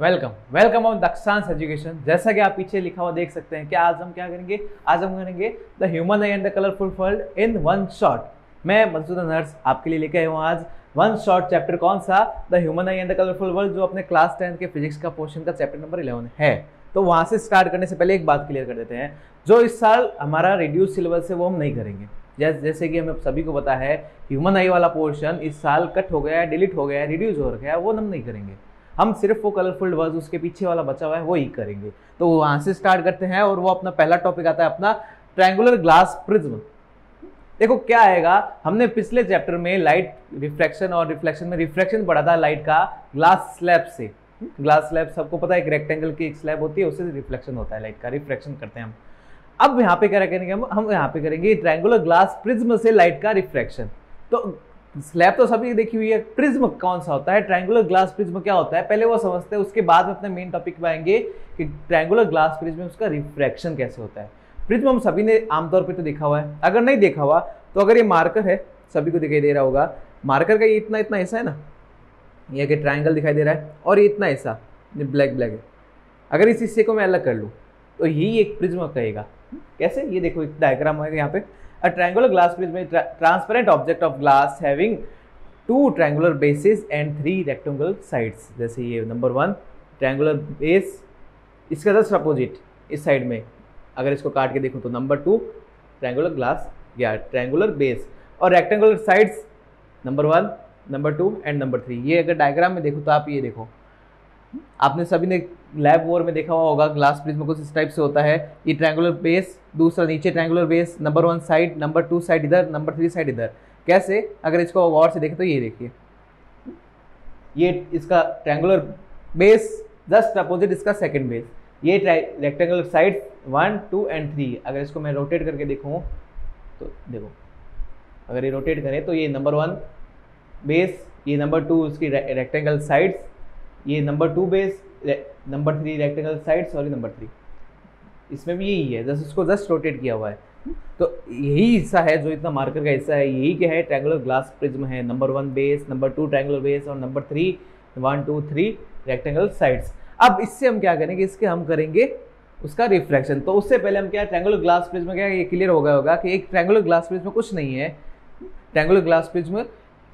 Welcome welcome on Dakshansh education. जैसा कि आप पीछे लिखा हुआ देख सकते हैं कि आज हम क्या करेंगे, आज हम करेंगे the human I and the colourful world in one shot. मैं मनसूद नर्स आपके लिए लेके आया हूँ आज वन शॉट चैप्टर। कौन सा? The human I and the colourful world, जो अपने क्लास 10 के फिजिक्स का पोर्शन का चैप्टर नंबर 11 है। तो वहां से स्टार्ट करने से पहले एक बात क्लियर कर देते हैं, जो इस साल हमारा रिड्यूस सिलेबस है वो हम नहीं करेंगे। जैसे कि हमें सभी को पता है ह्यूमन आई वाला पोर्शन इस साल कट हो गया है, डिलीट हो गया है, रिड्यूस हो रखा है, वो हम नहीं करेंगे। हम सिर्फ वो कलरफुल वर्ड्स उसके पीछे वाला बचा हुआ है वो ही करेंगे। तो वहां से स्टार्ट करते हैं और वो अपना पहला टॉपिक आता है अपना ट्रायंगुलर ग्लास प्रिज्म। देखो क्या आएगा, हमने पिछले चैप्टर में लाइट रिफ्रैक्शन और रिफ्लेक्शन में रिफ्रैक्शन पढ़ा था लाइट का ग्लास स्लैब से। ग्लास स्लैब सबको पता है, एक रेक्टेंगल की एक स्लैब होती है, उससे रिफ्लेक्शन होता है, लाइट का रिफ्रैक्शन करते हैं हम। अब यहाँ पे क्या करेंगे, हम यहाँ पे करेंगे ट्रायंगुलर ग्लास प्रिज्म से लाइट का रिफ्रैक्शन। तो स्लैब तो सभी देखी हुई है, प्रिज्म कौन सा होता है, ट्रायंगुलर ग्लास प्रिज्म क्या होता है, पहले वो समझते हैं, उसके बाद में अपने मेन टॉपिक पे आएंगे कि ट्रायंगुलर ग्लास प्रिज्म में उसका रिफ्रैक्शन कैसे होता है। प्रिज्म हम सभी ने आमतौर पे तो देखा हुआ है, अगर नहीं देखा हुआ तो अगर ये मार्कर है, सभी को दिखाई दे रहा होगा, मार्कर का ये इतना इतना ऐसा है ना, ये कि ट्रायंगल दिखाई दे रहा है और ये इतना ऐसा ब्लैक ब्लैक है। अगर इस हिस्से को मैं अलग कर लूँ तो यही एक प्रिज्म कहेगा। कैसे? ये देखो एक डायग्राम है यहाँ पे। A triangular glass prism is a transparent object of glass having two triangular bases and three rectangular sides। जैसे ये नंबर 1 ट्रायंगुलर बेस, इसका जस्ट अपोजिट इस साइड में अगर इसको काट के देखूं तो नंबर 2 ट्रायंगुलर ग्लास या ट्रायंगुलर बेस, और rectangular sides number 1, number 2 and number 3। ये अगर डायग्राम में देखो तो आप ये देखो, आपने सभी ने लैब वॉर में देखा हुआ होगा, ग्लास प्रिज्म कुछ इस टाइप से होता है। ये ट्रायंगुलर बेस, दूसरा नीचे triangular base, number 1 side, number 2 side इधर, नंबर 3 साइड इधर। कैसे? अगर इसको गौर से देखें तो ये देखिए, ये इसका ट्रायंगुलर बेस जस्ट अपोजिट इसका सेकंड बेस, ये रेक्टेंगुलर साइड 1, 2 एंड 3। अगर इसको मैं रोटेट करके देखूँ तो देखो, अगर ये रोटेट करें तो ये नंबर 1 बेस, ये नंबर 2 उसकी रेक्टेंगल साइड्स, ये number 2 base, number 3 rectangle side, sorry number 3, इसमें भी यही है, जस्ट इसको जस्ट रोटेट किया हुआ है। तो यही हिस्सा है जो इतना मार्कर का हिस्सा है, यही क्या है, ट्रायंगुलर ग्लास प्रिज्म है। Number 1 base, number 2 triangular base और नंबर 3 1, 2, 3 रेक्टेंगल साइड्स। अब इससे हम क्या करेंगे, इसके हम करेंगे उसका रिफ्रैक्शन। तो उससे पहले हम क्या, ट्रायंगुलर ग्लास प्रिज्म क्या, ये क्लियर हो गया होगा कि एक ट्रायंगुलर ग्लास प्रिज्म कुछ नहीं है। ट्रायंगुलर ग्लास प्रिज्म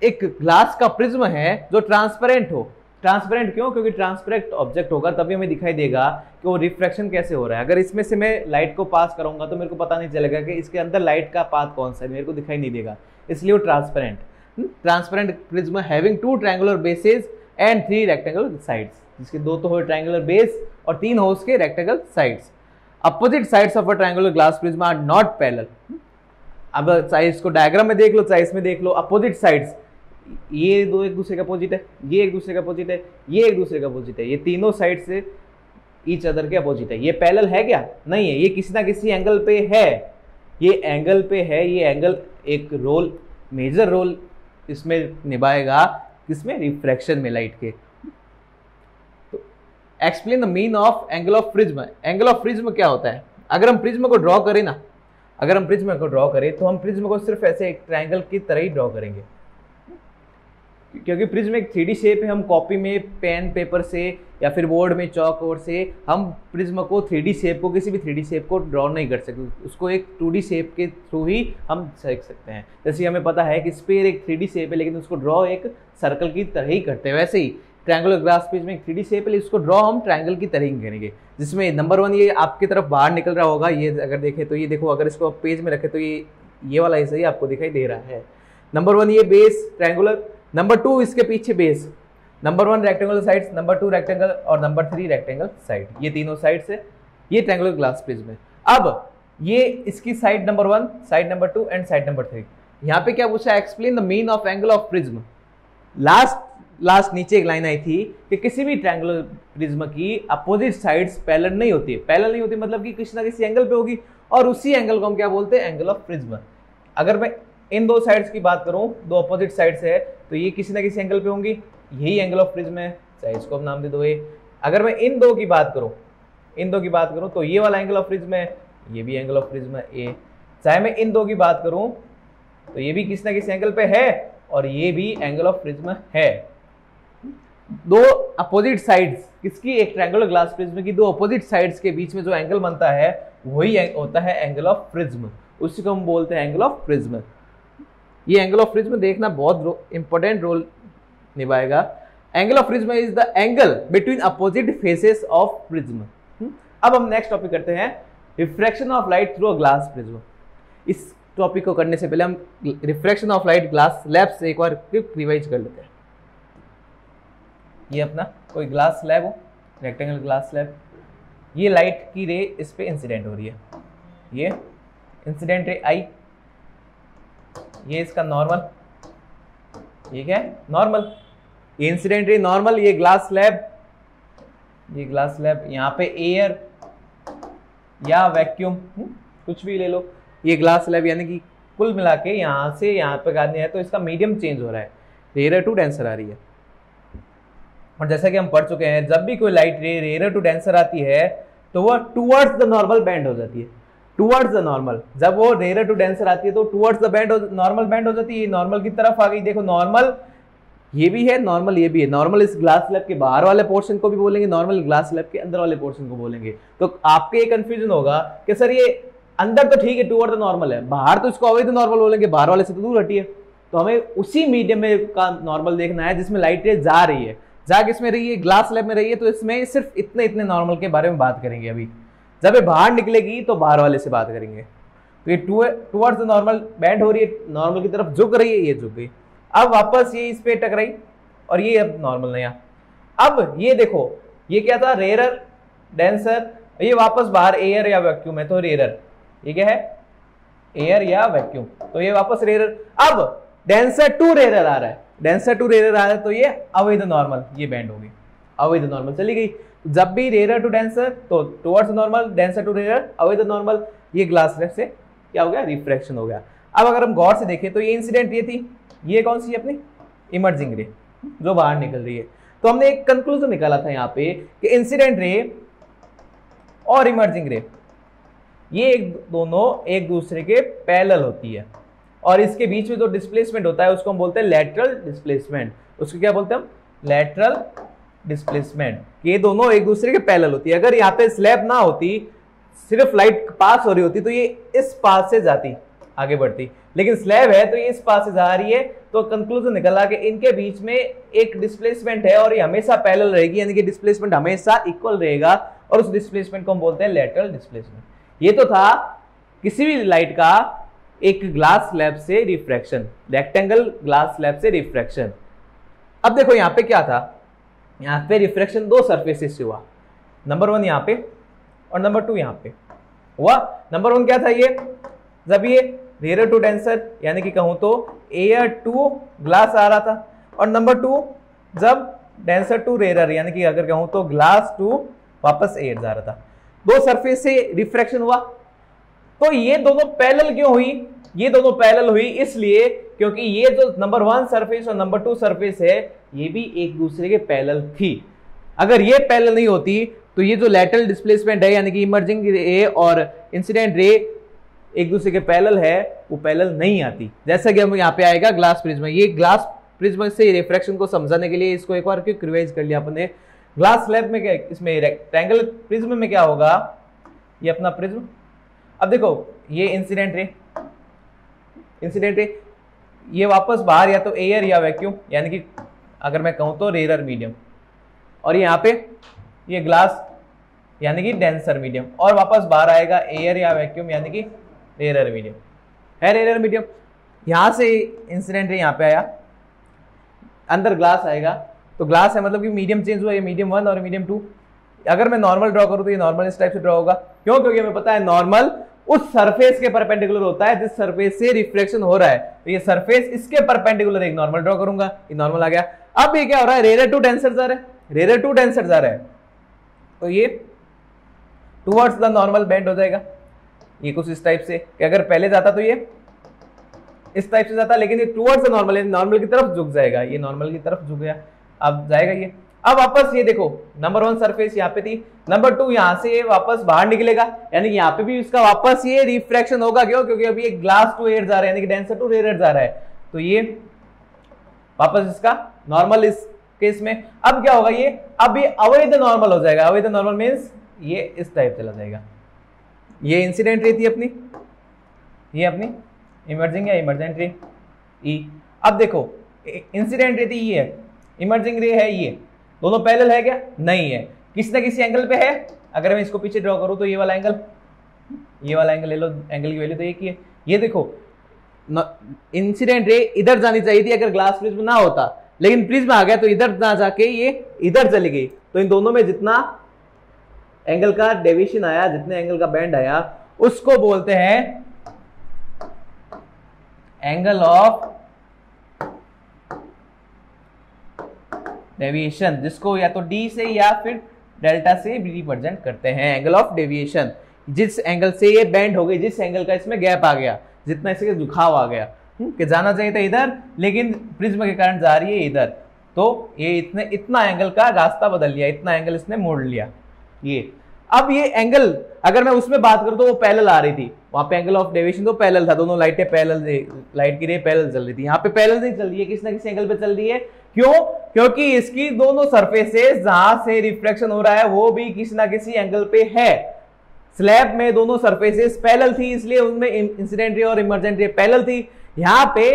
एक ग्लास का प्रिज्म है जो ट्रांसपेरेंट हो। ट्रांसपेरेंट क्यों? क्योंकि ट्रांसपेरेंट ऑब्जेक्ट होगा तभी हमें दिखाई देगा कि वो रिफ्रैक्शन कैसे हो रहा है। अगर इसमें से मैं लाइट को पास करूंगा तो मेरे को पता नहीं चलेगा कि इसके अंदर लाइट का पाथ कौन सा है, मेरे को दिखाई नहीं देगा, इसलिए वो transparent. Transparent prism having 2 triangular bases and 3 rectangular sides, जिसके 2 तो हो ट्रायंगुलर बेस और 3 हो उसके rectangle sides. Opposite sides of a triangular glass prism are not parallel. अब चाहे इसको डायग्राम में देख लो, चाहे इसमें देख लो, अपोजिट साइड्स, ये दो एक दूसरे का अपोजिट है, ये एक दूसरे का अपोजिट है, ये एक दूसरे का अपोजिट है, ये तीनों साइड से ईच अदर के अपोजिट है। ये पैरेलल है क्या? नहीं है, ये किसी ना किसी एंगल पे है, ये एंगल पे है, ये एंगल एक रोल, मेजर रोल इसमें निभाएगा, किसमें? रिफ्रैक्शन में, लाइट के। तो explain the mean of angle of prism. Angle of prism क्या होता है? अगर हम प्रिज्म को ड्रॉ करें ना, अगर हम प्रिज्म को ड्रॉ करें तो हम प्रिज्म को सिर्फ ऐसे एक ट्रायंगल की तरह ही ड्रॉ करेंगे, क्योंकि प्रिज्म एक 3D शेप है। हम कॉपी में पेन पेपर से या फिर बोर्ड में चौक और से हम प्रिज्म को 3D शेप को, किसी भी 3D शेप को ड्रॉ नहीं कर सकते, उसको एक 2D शेप के थ्रू ही हम देख सकते हैं। जैसे हमें पता है कि स्फीयर एक 3D शेप है लेकिन उसको ड्रॉ एक सर्कल की तरह ही करते हैं, वैसे ही ट्रायंगुलर ग्लास प्रिज्म एक 3D शेप है लेकिन उसको ड्रॉ हम ट्रायंगल की तरह ही करेंगे। जिसमें नंबर 1 ये आपकी तरफ बाहर निकल रहा होगा, ये अगर देखें तो ये देखो, अगर इसको पेज में रखें तो ये वाला हिस्सा ही आपको दिखाई दे रहा है। नंबर 1 ये बेस ट्रायंगुलर, नंबर 2 इसके पीछे base, number 1 rectangular sides, number 2 rectangle और नंबर 3 रेक्टेंगल साइड, ये तीनों साइड से ये ट्रायंगुलर ग्लास प्रिज्म है। अब ये इसकी side number 1, side number 2 and side number 3। यहाँ पे क्या पूछा? Explain the mean of angle of prism. Last नीचे एक लाइन आई थी कि किसी भी ट्रायंगुलर प्रिज्म की अपोजिट साइड्स पैरेलल नहीं होती। पैरेलल नहीं होती मतलब कि किसी ना किसी एंगल पे होगी, और उसी एंगल को हम क्या बोलते हैं? Angle of prism. अगर मैं इन 2 साइड्स की बात करूं, 2 अपोजिट साइड्स है, तो ये किसी ना किसी एंगल पे होंगी, यही एंगल ऑफ प्रिज्म है, चाहे इसको हम नाम दे दो ए। अगर मैं इन 2 की बात करूं, तो ये वाला एंगल ऑफ प्रिज्म है, ये भी एंगल ऑफ प्रिज्म है ए। चाहे मैं इन 2 की बात करूं तो ये भी किसी ना किसी एंगल पे है और ये भी एंगल ऑफ प्रिज्म है। दो अपोजिट साइड्स किसकी, एक ट्रायंगुलर ग्लास प्रिज्म की दो अपोजिट साइड्स के बीच में जो एंगल बनता है वही होता है एंगल ऑफ प्रिज्म, उसी को हम बोलते हैं एंगल ऑफ प्रिज्म। ये एंगल ऑफ प्रिज्म देखना बहुत इंपॉर्टेंट रोल निभाएगा। Angle of prism is the angle between opposite faces of prism. अब हम नेक्स्ट टॉपिक करते हैं refraction of light through a glass prism. इस टॉपिक को करने से पहले हम refraction of light glass slab से एक बार रिवाइज कर लेते हैं। ये अपना कोई ग्लास स्लैब हो, रेक्टेंगल ग्लास स्लैब, ये लाइट की रे इस पे इंसिडेंट हो रही है, ये इंसिडेंट रे आई, ये इसका नॉर्मल, ये क्या है नॉर्मल, ये इंसिडेंट रे नॉर्मल, ये ग्लास स्लैब, ये ग्लास स्लैब, यहाँ पे एयर या वैक्यूम कुछ भी ले लो, ये ग्लास स्लैब, यानी कि कुल मिला के यहाँ से यहाँ पे आने है तो इसका मीडियम चेंज हो रहा है, रेयर टू डेंसर आ रही है। और जैसा कि हम पढ़ चुके हैं जब भी कोई लाइट रे रेयर टू डेंसर आती है तो वह टुवर्ड्स द नॉर्मल बैंड हो जाती है, टुवर्ड्स द नॉर्मल, जब वो रेयर टू डेंसर आती है तो towards the band normal band हो जाती है, नॉर्मल की तरफ आ गई। देखो नॉर्मल ये भी है, नॉर्मल ये भी है, नॉर्मल इस ग्लास स्लैब के बाहर वाले पोर्शन को भी बोलेंगे, नॉर्मल ग्लास स्लैब के अंदर वाले पोर्शन को बोलेंगे। तो आपके ये कंफ्यूजन होगा कि सर ये अंदर तो ठीक है टुवर्ड द नॉर्मल है, बाहर तो इसको अवॉइड द नॉर्मल बोलेंगे, बाहर वाले से तो दूर हटी है। तो हमें उसी मीडियम में का नॉर्मल देखना है जिसमें लाइट रे जा रही है, जा किसमें रही है, ग्लास स्लैब में रही है, तो इसमें सिर्फ इतने इतने नॉर्मल के बारे में बात करेंगे। अभी जब ये बाहर निकलेगी तो बाहर वाले से बात करेंगे। तो ये टुवर्ड्स द नॉर्मल बैंड हो रही है, नॉर्मल की तरफ झुक रही है, ये झुक गई, अब वापस ये इस पे टकराई और ये अब नॉर्मल नहीं। अब ये देखो ये क्या था, रेयर डेंसर, ये वापस बाहर एयर या वैक्यूम है तो रेयर, ये क्या है एयर या वैक्यूम, तो ये वापस रेयर। अब डेंसर टू रेयर आ रहा है, डेंसर टू रेयर आ रहा है तो ये अवॉइड द नॉर्मल, ये बैंड होगी, अवॉइड द नॉर्मल चली गई। जब भी रेयर टू डेंसर तो towards normal, denser to rare, avoid the normal, ये ग्लास स्लैब से क्या हो गया, रिफ्रैक्शन हो गया। अब अगर हम गौर से देखें तो ये इंसिडेंट रे थी, ये कौन सी अपनी इमर्जिंग रे जो बाहर निकल रही है। तो हमने एक कंक्लूजन निकाला था यहाँ पे कि इंसिडेंट रे और इमर्जिंग रे ये दोनों एक दूसरे के पैरेलल होती है और इसके बीच में जो डिस्प्लेसमेंट होता है उसको हम बोलते हैं लैटरल डिस्प्लेसमेंट। उसको क्या बोलते हैं हम, लैटरल डिस्प्लेसमेंट। ये दोनों एक दूसरे के पैरेलल होती है। अगर यहाँ पे स्लैब ना होती, सिर्फ लाइट पास हो रही होती तो ये इस पास से जाती, आगे बढ़ती, लेकिन स्लैब है तो ये इस पास से जा रही है। तो कंक्लूजन निकला कि इनके बीच में एक डिस्प्लेसमेंट है और ये हमेशा पैरेलल रहेगी, यानी कि डिस्प्लेसमेंट हमेशा इक्वल रहेगा और उस डिस्प्लेसमेंट को हम बोलते हैं लैटरल डिस्प्लेसमेंट। ये तो था किसी भी लाइट का एक ग्लास स्लैब से रिफ्रैक्शन, रेक्टेंगल ग्लास स्लैब से रिफ्रैक्शन। अब देखो यहाँ पे क्या था, यहाँ पे रिफ्रैक्शन दो सरफेसेस से हुआ, नंबर 1 यहाँ पे और नंबर 2 यहाँ पे हुआ। नंबर 1 क्या था, ये जब ये रेयर टू डेंसर यानी कि कहूं तो एयर टू ग्लास आ रहा था, और नंबर 2 जब डेंसर टू रेयर यानी कि अगर कहूं तो ग्लास टू वापस एयर जा रहा था, दो सरफेस से रिफ्रैक्शन हुआ। तो ये दोनों पैरेलल क्यों हुई, ये दोनों पैरेलल हुई इसलिए क्योंकि ये जो नंबर 1 सरफेस और नंबर 2 सरफेस है ये भी एक दूसरे के पैरेलल थी। अगर ये पैरेलल नहीं होती तो ये जो लैटरल डिस्प्लेसमेंट है यानी कि इमर्जिंग रे और इंसिडेंट रे एक दूसरे के पैरेलल है, वो पैरेलल नहीं आती। जैसा कि हम यहाँ पे आएगा ग्लास प्रिज्म, ये ग्लास प्रिज्म से रिफ्रैक्शन को समझाने के लिए इसको एक बार क्यों रिवाइज कर लिया अपने। ग्लास स्लैब में क्या, इसमें रेक्टेंगल प्रिज्म में क्या होगा, ये अपना प्रिज्म। अब देखो ये इंसिडेंट रे, इंसिडेंट रे ये वापस बाहर या तो एयर या वैक्यूम यानी कि अगर मैं कहूं तो रेयर मीडियम, और यहाँ पे ये ग्लास यानी कि डेंसर मीडियम, और वापस बाहर आएगा एयर या वैक्यूम यानी कि रेयर मीडियम है, रेयर मीडियम। यहां से इंसिडेंट रे यहाँ पे आया, अंदर ग्लास आएगा तो ग्लास है मतलब कि मीडियम चेंज हुआ, ये मीडियम 1 और मीडियम 2। अगर मैं नॉर्मल ड्रॉ करूं तो ये नॉर्मल इस टाइप से ड्रॉ होगा, क्यों, क्योंकि हमें पता है नॉर्मल उस सरफेस के परपेंडिकुलर होता है जिस सरफेस से रिफ्लेक्शन हो रहा है, तो ये सरफेस इसके परपेंडिकुलर एक नॉर्मल ड्रॉ करूंगा, ये नॉर्मल आ गया। अब ये क्या हो रहा है, रेयर टू डेंसर जा रहा है, रेयर टू डेंसर जा रहा है तो ये टुवर्ड्स द नॉर्मल बेंड हो जाएगा, ये कुछ इस टाइप से कि अगर पहले जाता तो ये इस टाइप से जाता, लेकिन ये टुवर्ड्स द नॉर्मल, नॉर्मल की तरफ झुक जाएगा, ये नॉर्मल की तरफ झुक गया, अब जाएगा ये। अब वापस ये देखो नंबर 1 सरफेस यहाँ पे थी, नंबर 2 यहाँ से वापस बाहर निकलेगा, यानी कि यहाँ पे भी इसका वापस ये रिफ्रैक्शन होगा, क्यों, क्योंकि अभी ये ग्लास टू एयर जा रहा है यानी कि डेंसर टू रेयर जा रहा है, तो ये वापस इसका नॉर्मल इस केस में। अब क्या होगा ये, अब ये अवैध नॉर्मल हो जाएगा। अवैध नॉर्मल मीन्स ये इस टाइप चला जाएगा। ये इंसिडेंट रे थी अपनी, ये अपनी इमर्जिंग या इमर्जेंट रे ई। अब देखो इंसिडेंट रे थी ये है, इमर्जिंग रे है ये, दोनों पैरेलल है क्या? नहीं है, किसी ना किसी एंगल पे है। अगर मैं इसको पीछे ड्रॉ करूं तो ये वाला एंगल, ये वाला एंगल ले लो, एंगल की वैल्यू तो एक ही है। ये देखो इंसिडेंट रे इधर जानी चाहिए थी अगर ग्लास प्रिज्म ना होता, लेकिन प्रिज्म आ गया तो इधर ना जाके ये इधर चली गई। तो इन दोनों में जितना एंगल का डेविएशन आया, जितने एंगल का बैंड आया, उसको बोलते हैं एंगल ऑफ डेविएशन, जिसको या तो डी से या फिर डेल्टा से रिप्रेजेंट करते हैं। एंगल ऑफ डेविएशन, जिस एंगल से ये बेंड हो गई, जिस एंगल का इसमें गैप आ गया, जितना इसके झुकाव आ गया, कि जाना चाहिए था इधर लेकिन प्रिज्म के कारण जा रही है इधर, तो ये इतना एंगल का रास्ता बदल लिया, इतना एंगल इसने मोड़ लिया। ये अब ये एंगल अगर मैं उसमें बात करूं तो वो पैरेलल आ रही थी, वहां पे एंगल ऑफ डेविएशन तो पैरेलल था, दोनों लाइटें पैरेलल, लाइट की रे पैरेलल चल रही थी। यहाँ पे पैरेलल नहीं चल रही है, किसी ना किसी एंगल पे चल रही है। क्यों? क्योंकि इसकी दोनों सरफेसेस जहां से रिफ्लेक्शन हो रहा है वो भी किसी ना किसी एंगल पे है। स्लैब में दोनों सरफेसेस पैरेलल थी, इसलिए उनमें इंसिडेंट रे और इमर्जेंट रे पैरेलल थी। यहाँ पे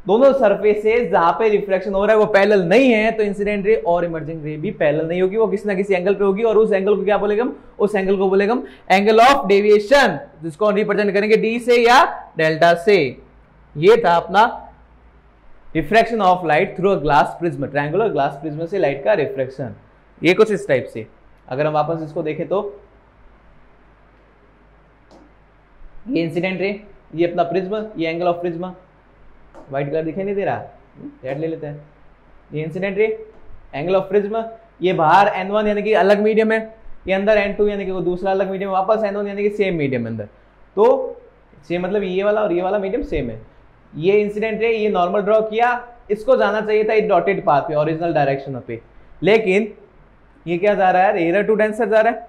दोनों सरफेसेस जहां पे रिफ्लेक्शन हो रहा है वो पैरेलल नहीं है, तो इंसिडेंट रे और इमर्जिंग रे भी पैरेलल नहीं होगी, वो किसी ना किसी एंगल पे होगी। और उस एंगल को क्या बोलेगा हम? उस एंगल को बोलेगा हम एंगल ऑफ डेविएशन, जिसको हम रिप्रेजेंट करेंगे डी से या डेल्टा से। ये था अपना refraction of light through a glass prism, triangular glass prism से लाइट का रिफ्रैक्शन। ये कुछ इस टाइप से। अगर हम वापस इसको देखें तो ये इंसिडेंट रे, ये अपना प्रिज्म, ये angle of prism. White colour दिखाई नहीं दे रहा, रेड ले लेते हैं। ये incident ray, angle of prism, ये बाहर n1 यानी कि अलग मीडियम है, ये अंदर n2 यानी कि वो दूसरा अलग मीडियम, वापस n1 यानी कि सेम मीडियम अंदर। तो सेम मतलब ये वाला और ये वाला मीडियम सेम है। ये इंसिडेंट रे, ये नॉर्मल ड्रॉ किया, इसको जाना चाहिए था इस डॉटेड पाथ पे, ओरिजिनल डायरेक्शन पे, लेकिन ये क्या जा रहा है? रेयर टू डेंसर जा रहा है,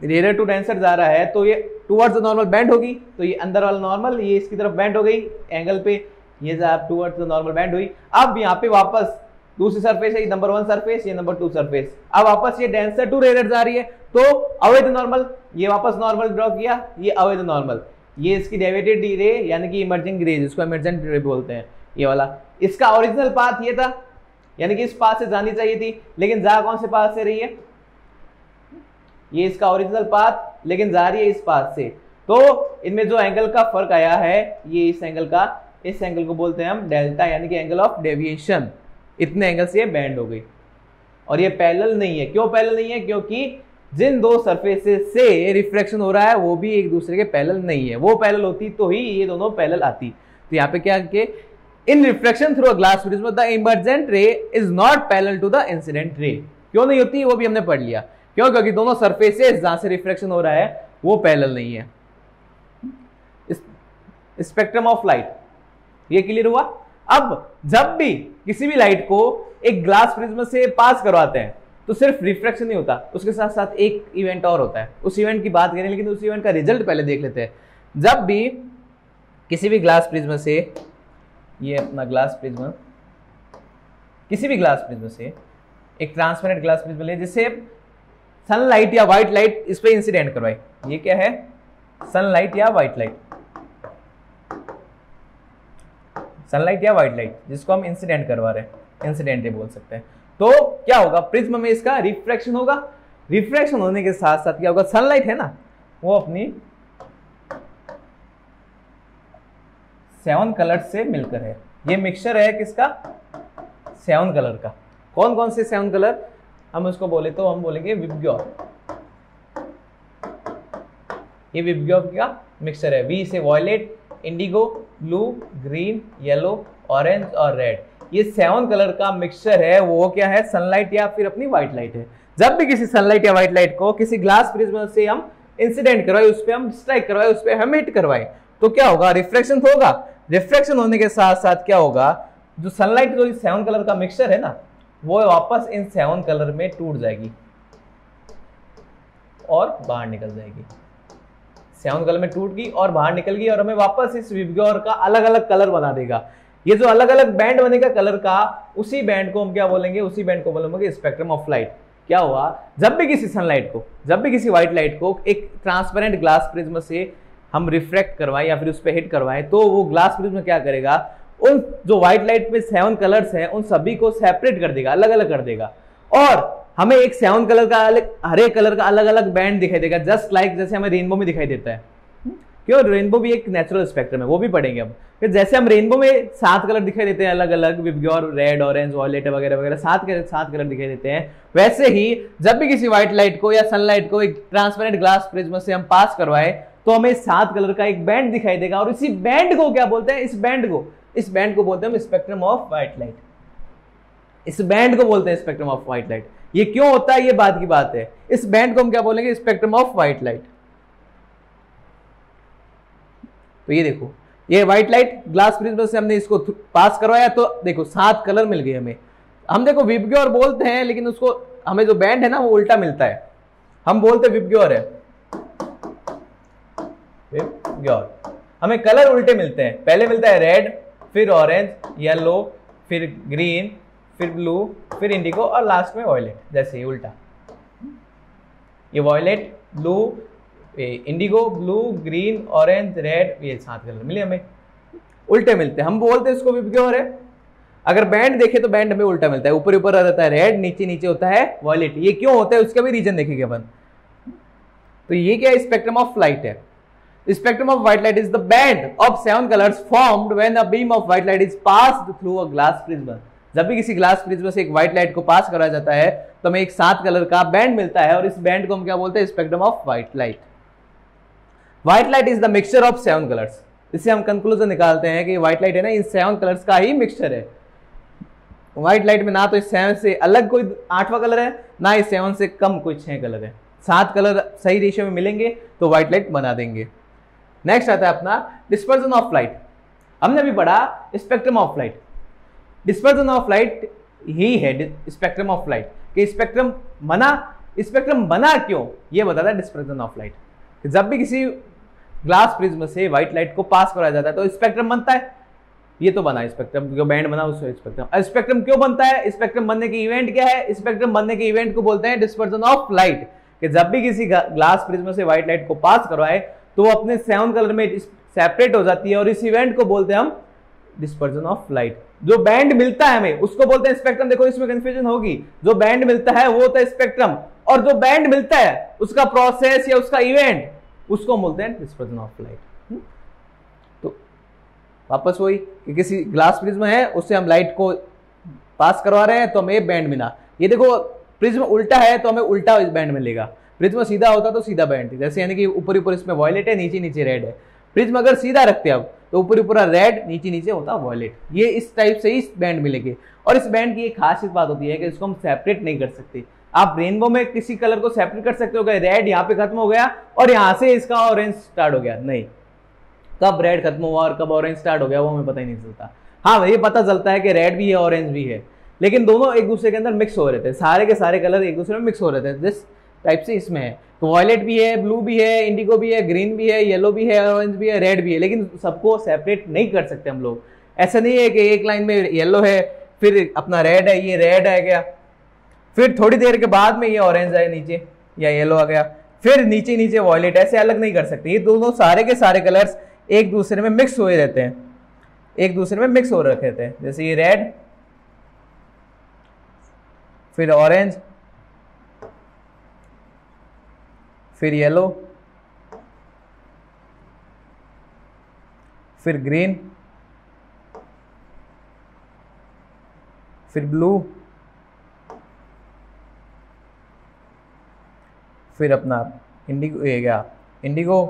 रेयर टू डेंसर जा रहा है, तो ये टुवर्ड्स द नॉर्मल बेंड होगी, तो ये अंदर वाला नॉर्मल ये इसकी तरफ बेंड हो गई एंगल पे, ये टुवर्ड्स द नॉर्मल बेंड हुई। अब यहाँ पे वापस दूसरी सरफेस है, ये नंबर 1 सरफेस, ये नंबर 2 सरफेस, अब वापस ये डेंसर टू रेयर जा रही है, तो अवैध नॉर्मल, ये वापस नॉर्मल ड्रॉ किया, ये अवैध नॉर्मल, ये इसकी डेविएटेड रे यानी कि इमर्जिंग रे, जिसको इमर्जेंट रे बोलते हैं, ये वाला। इसका ओरिजिनल पाथ ये था, यानी कि इस पाथ से जानी चाहिए थी, लेकिन जा कौन से पाथ से रही है? ये इसका ओरिजिनल पाथ, लेकिन जा रही है इस पाथ से। तो इनमें जो एंगल का फर्क आया है, ये इस एंगल का, इस एंगल को बोलते हैं हम डेल्टा, यानी कि एंगल ऑफ डेविएशन। इतने एंगल से ये बेंड हो गई, और ये पैरेलल नहीं है। क्यों पैरेलल नहीं है? क्योंकि जिन दो सरफेसेस से रिफ्रैक्शन हो रहा है वो भी एक दूसरे के पैरेलल नहीं है। वो पैरेलल होती तो ही ये दोनों पैरेलल आती। तो यहाँ पे क्या कि in refraction through a glass prism the emergent ray is not parallel to the incident ray. क्यों नहीं होती वो भी हमने पढ़ लिया। क्यों? क्योंकि दोनों सरफेसेस जहां से रिफ्रैक्शन हो रहा है वो पैरेलल नहीं है। स्पेक्ट्रम ऑफ लाइट, ये क्लियर हुआ। अब जब भी किसी भी लाइट को एक ग्लास प्रिज्म से पास करवाते हैं तो सिर्फ रिफ्रैक्शन नहीं होता, उसके साथ साथ एक इवेंट और होता है। उस इवेंट की बात करें, लेकिन उस इवेंट का रिजल्ट पहले देख लेते हैं। जब भी किसी भी ग्लास प्रिज्म से, ये अपना ग्लास प्रिज्म, किसी भी ग्लास प्रिज्म से एक ट्रांसपेरेंट ग्लास प्रिज्म ले, जिससे सनलाइट या व्हाइट लाइट इस पे इंसिडेंट करवाए। ये क्या है? सनलाइट या व्हाइट लाइट, सनलाइट या व्हाइट लाइट, जिसको हम इंसिडेंट करवा रहे हैं, इंसिडेंट रे बोल सकते हैं। तो क्या होगा? प्रिज्म में इसका रिफ्रैक्शन होगा। रिफ्रैक्शन होने के साथ साथ क्या होगा? सनलाइट है ना, वो अपनी 7 कलर से मिलकर है। ये मिक्सचर है किसका? 7 कलर का। कौन कौन से 7 कलर? हम उसको बोले तो हम बोलेंगे विबग्योर। ये विबग्योर का मिक्सचर है। वी से violet, indigo, blue, green, yellow, orange और रेड। ये 7 कलर का मिक्सचर है। वो क्या है? सनलाइट या फिर अपनी व्हाइट लाइट है। जब भी किसी सनलाइट या व्हाइट लाइट को किसी ग्लास प्रिज्म से हम इंसिडेंट करवाए, उस पर हम स्ट्राइक करवाए, उस पर हम हिट करवाए, तो क्या होगा? रिफ्रैक्शन तो होगा। रिफ्रैक्शन होने के साथ साथ क्या होगा? जो सनलाइट जो 7 कलर का मिक्सचर है ना, वो वापस इन 7 कलर में टूट जाएगी और बाहर निकल जाएगी। 7 कलर में टूट गई और बाहर निकल गई, और हमें वापस इस विबग्योर का अलग अलग कलर बना देगा। ये जो अलग अलग बैंड बनेगा कलर का, उसी बैंड को हम क्या बोलेंगे, उसी बैंड को बोलेंगे स्पेक्ट्रम ऑफ लाइट। क्या हुआ, जब भी किसी सनलाइट को, जब भी किसी व्हाइट लाइट को एक ट्रांसपेरेंट ग्लास प्रिज्म से हम रिफ्रैक्ट करवाएं या फिर उस पर हिट करवाएं, तो वो ग्लास प्रिज्म क्या करेगा, उन जो व्हाइट लाइट में 7 कलर्स हैं उन सभी को सेपरेट कर देगा, अलग अलग कर देगा, और हमें एक 7 कलर का अलग, हर एक कलर का अलग अलग बैंड दिखाई देगा, जस्ट लाइक जैसे हमें रेनबो में दिखाई देता है। क्यों, रेनबो भी एक नेचुरल स्पेक्ट्रम है, वो भी पढ़ेंगे हम। फिर जैसे हम रेनबो में 7 कलर दिखाई देते हैं अलग अलग, विबग्योर, रेड, ऑरेंज, वॉयलेट वगैरह वगैरह, 7 कलर दिखाई देते हैं, वैसे ही जब भी किसी व्हाइट लाइट को या सनलाइट को एक ट्रांसपेरेंट ग्लास प्रिज्म से हम पास करवाए, तो हमें 7 कलर का एक बैंड दिखाई देगा, और इसी बैंड को क्या बोलते हैं, इस बैंड को बोलते हैं स्पेक्ट्रम ऑफ व्हाइट लाइट। इस बैंड को बोलते हैं स्पेक्ट्रम ऑफ व्हाइट लाइट। ये क्यों होता है, ये बात की बात है। इस बैंड को हम क्या बोलेंगे, स्पेक्ट्रम ऑफ व्हाइट लाइट। तो ये देखो, ये व्हाइट लाइट ग्लास प्रिज्म से हमने इसको पास करवाया, तो देखो 7 कलर मिल गए हमें। हम देखो विबग्योर बोलते हैं, लेकिन उसको हमें जो बैंड है ना वो उल्टा मिलता है, हम बोलते हैं विबग्योर है, विबग्योर, हमें कलर उल्टे मिलते हैं। पहले मिलता है रेड, फिर ऑरेंज, येलो, फिर ग्रीन, फिर ब्लू, फिर इंडिगो, और लास्ट में वॉयलेट। जैसे ही उल्टा, ये violet, blue, indigo, blue, green, orange, red, ये 7 कलर मिले हमें, उल्टे मिलते हैं, हम बोलते हैं इसको विबग्योर है। अगर बैंड देखे तो बैंड हमें उल्टा मिलता है, ऊपर ऊपर रहता है रेड, नीचे नीचे होता है वॉयलेट। ये क्यों होता है उसका भी रीजन देखेंगे अपन। तो ये क्या है, स्पेक्ट्रम ऑफ लाइट है। Spectrum of white light is the band of 7 colours formed when a beam of white light is passed through a glass prism. जब भी किसी ग्लास प्रिज्म से एक व्हाइट लाइट को पास कराया जाता है, तो हमें एक 7 कलर का बैंड मिलता है, और इस बैंड को हम क्या बोलते हैं, spectrum of white light. White light is the mixture of 7 colours. इससे हम कंक्लूजन निकालते हैं कि व्हाइट लाइट है ना, इन 7 कलर्स का ही मिक्सचर है। व्हाइट लाइट में ना तो इस 7 से अलग कोई 8वां कलर है, ना इस 7 से कम कोई 6 कलर है। 7 कलर सही रेशियो में मिलेंगे तो व्हाइट लाइट बना देंगे। नेक्स्ट आता है अपना डिस्पर्जन ऑफ लाइट। हमने अभी पढ़ा spectrum of light. Dispersion of light ही है स्पेक्ट्रम ऑफ लाइट। कि स्पेक्ट्रम बना क्यों, ये बताता है डिस्पर्जन ऑफ लाइट। जब भी किसी ग्लास प्रिज्म से व्हाइट लाइट को पास कराया जाता है तो स्पेक्ट्रम बनता है। ये तो बना स्पेक्ट्रम, जो बैंड बना उसको स्पेक्ट्रम। स्पेक्ट्रम क्यों बनता है, स्पेक्ट्रम बनने की इवेंट क्या है, स्पेक्ट्रम बनने के इवेंट को बोलते हैं डिस्पर्जन ऑफ लाइट। कि जब भी किसी ग्लास प्रिज्म से व्हाइट लाइट को पास करवाए तो वो अपने 7 कलर में सेपरेट हो जाती है, और इस इवेंट को बोलते हैं हम डिस्पर्जन ऑफ लाइट। जो बैंड मिलता है हमें उसको बोलते हैं स्पेक्ट्रम। देखो इसमें कंफ्यूजन होगी, जो बैंड मिलता है वो होता है स्पेक्ट्रम, और जो बैंड मिलता है उसका प्रोसेस या उसका इवेंट उसको बोलते हैं डिस्पर्जन ऑफ लाइट। तो वापस वही कि किसी ग्लास प्रिज्म है, उससे हम लाइट को पास करवा रहे हैं तो हमें बैंड मिला। ये देखो प्रिज्म उल्टा है तो हमें उल्टा बैंड मिलेगा, प्रिज्म सीधा होता तो सीधा बैंड। जैसे यानी कि ऊपर ऊपर इसमें वॉयलेट है, नीचे नीचे रेड है। प्रिज्म अगर सीधा रखते अब तो ऊपर ऊपर रेड, नीचे नीचे होता वॉयलेट। ये इस टाइप से ही बैंड मिलेंगे। और इस बैंड की एक खासियत बात होती है कि इसको हम सेपरेट नहीं कर सकते। आप रेनबो में किसी कलर को सेपरेट कर सकते हो, रेड यहाँ पे खत्म हो गया और यहाँ से इसका ऑरेंज स्टार्ट हो गया, नहीं। कब रेड खत्म हुआ और कब ऑरेंज स्टार्ट हो गया वो हमें पता ही नहीं चलता। हाँ, ये पता चलता है कि रेड भी है ऑरेंज भी है, लेकिन दोनों एक दूसरे के अंदर मिक्स हो रहे थे। सारे के सारे कलर एक दूसरे में मिक्स हो रहे थे। जिस टाइप से इसमें है तो वॉयलेट भी है, ब्लू भी है, इंडिगो भी है, ग्रीन भी है, येलो भी है, ऑरेंज भी है, रेड भी है, लेकिन सबको सेपरेट नहीं कर सकते हम लोग। ऐसा नहीं है कि एक लाइन में येलो है फिर अपना रेड है, ये रेड है गया, फिर थोड़ी देर के बाद में ये ऑरेंज है नीचे या येलो आ गया, फिर नीचे नीचे वॉयलेट, ऐसे अलग नहीं कर सकते। ये दोनों सारे के सारे कलर्स एक दूसरे में मिक्स हुए रहते हैं, एक दूसरे में मिक्स हो रखे थे। जैसे ये रेड, फिर ऑरेंज, फिर येलो, फिर ग्रीन, फिर ब्लू, फिर अपना इंडिगो, ये गया इंडिगो,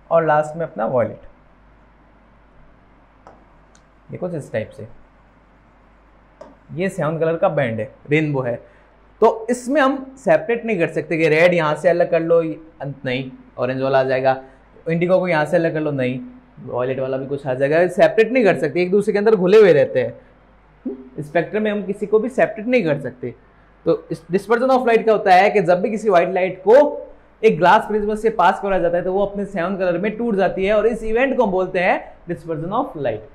और लास्ट में अपना वॉयलेट। देखो इस टाइप से ये 7 कलर का बैंड है, रेनबो है। तो इसमें हम सेपरेट नहीं कर सकते कि रेड यहाँ से अलग कर लो, नहीं, ऑरेंज वाला आ जाएगा, इंडिगो को यहाँ से अलग कर लो, नहीं, वॉयलेट वाला भी कुछ आ जाएगा। सेपरेट नहीं कर सकते, एक दूसरे के अंदर घुले हुए रहते हैं। स्पेक्ट्रम में हम किसी को भी सेपरेट नहीं कर सकते। तो डिस्पर्जन ऑफ लाइट क्या होता है कि जब भी किसी व्हाइट लाइट को एक ग्लास प्रिज्म से पास करा जाता है तो वो अपने 7 कलर में टूट जाती है, और इस इवेंट को हम बोलते हैं dispersion of light.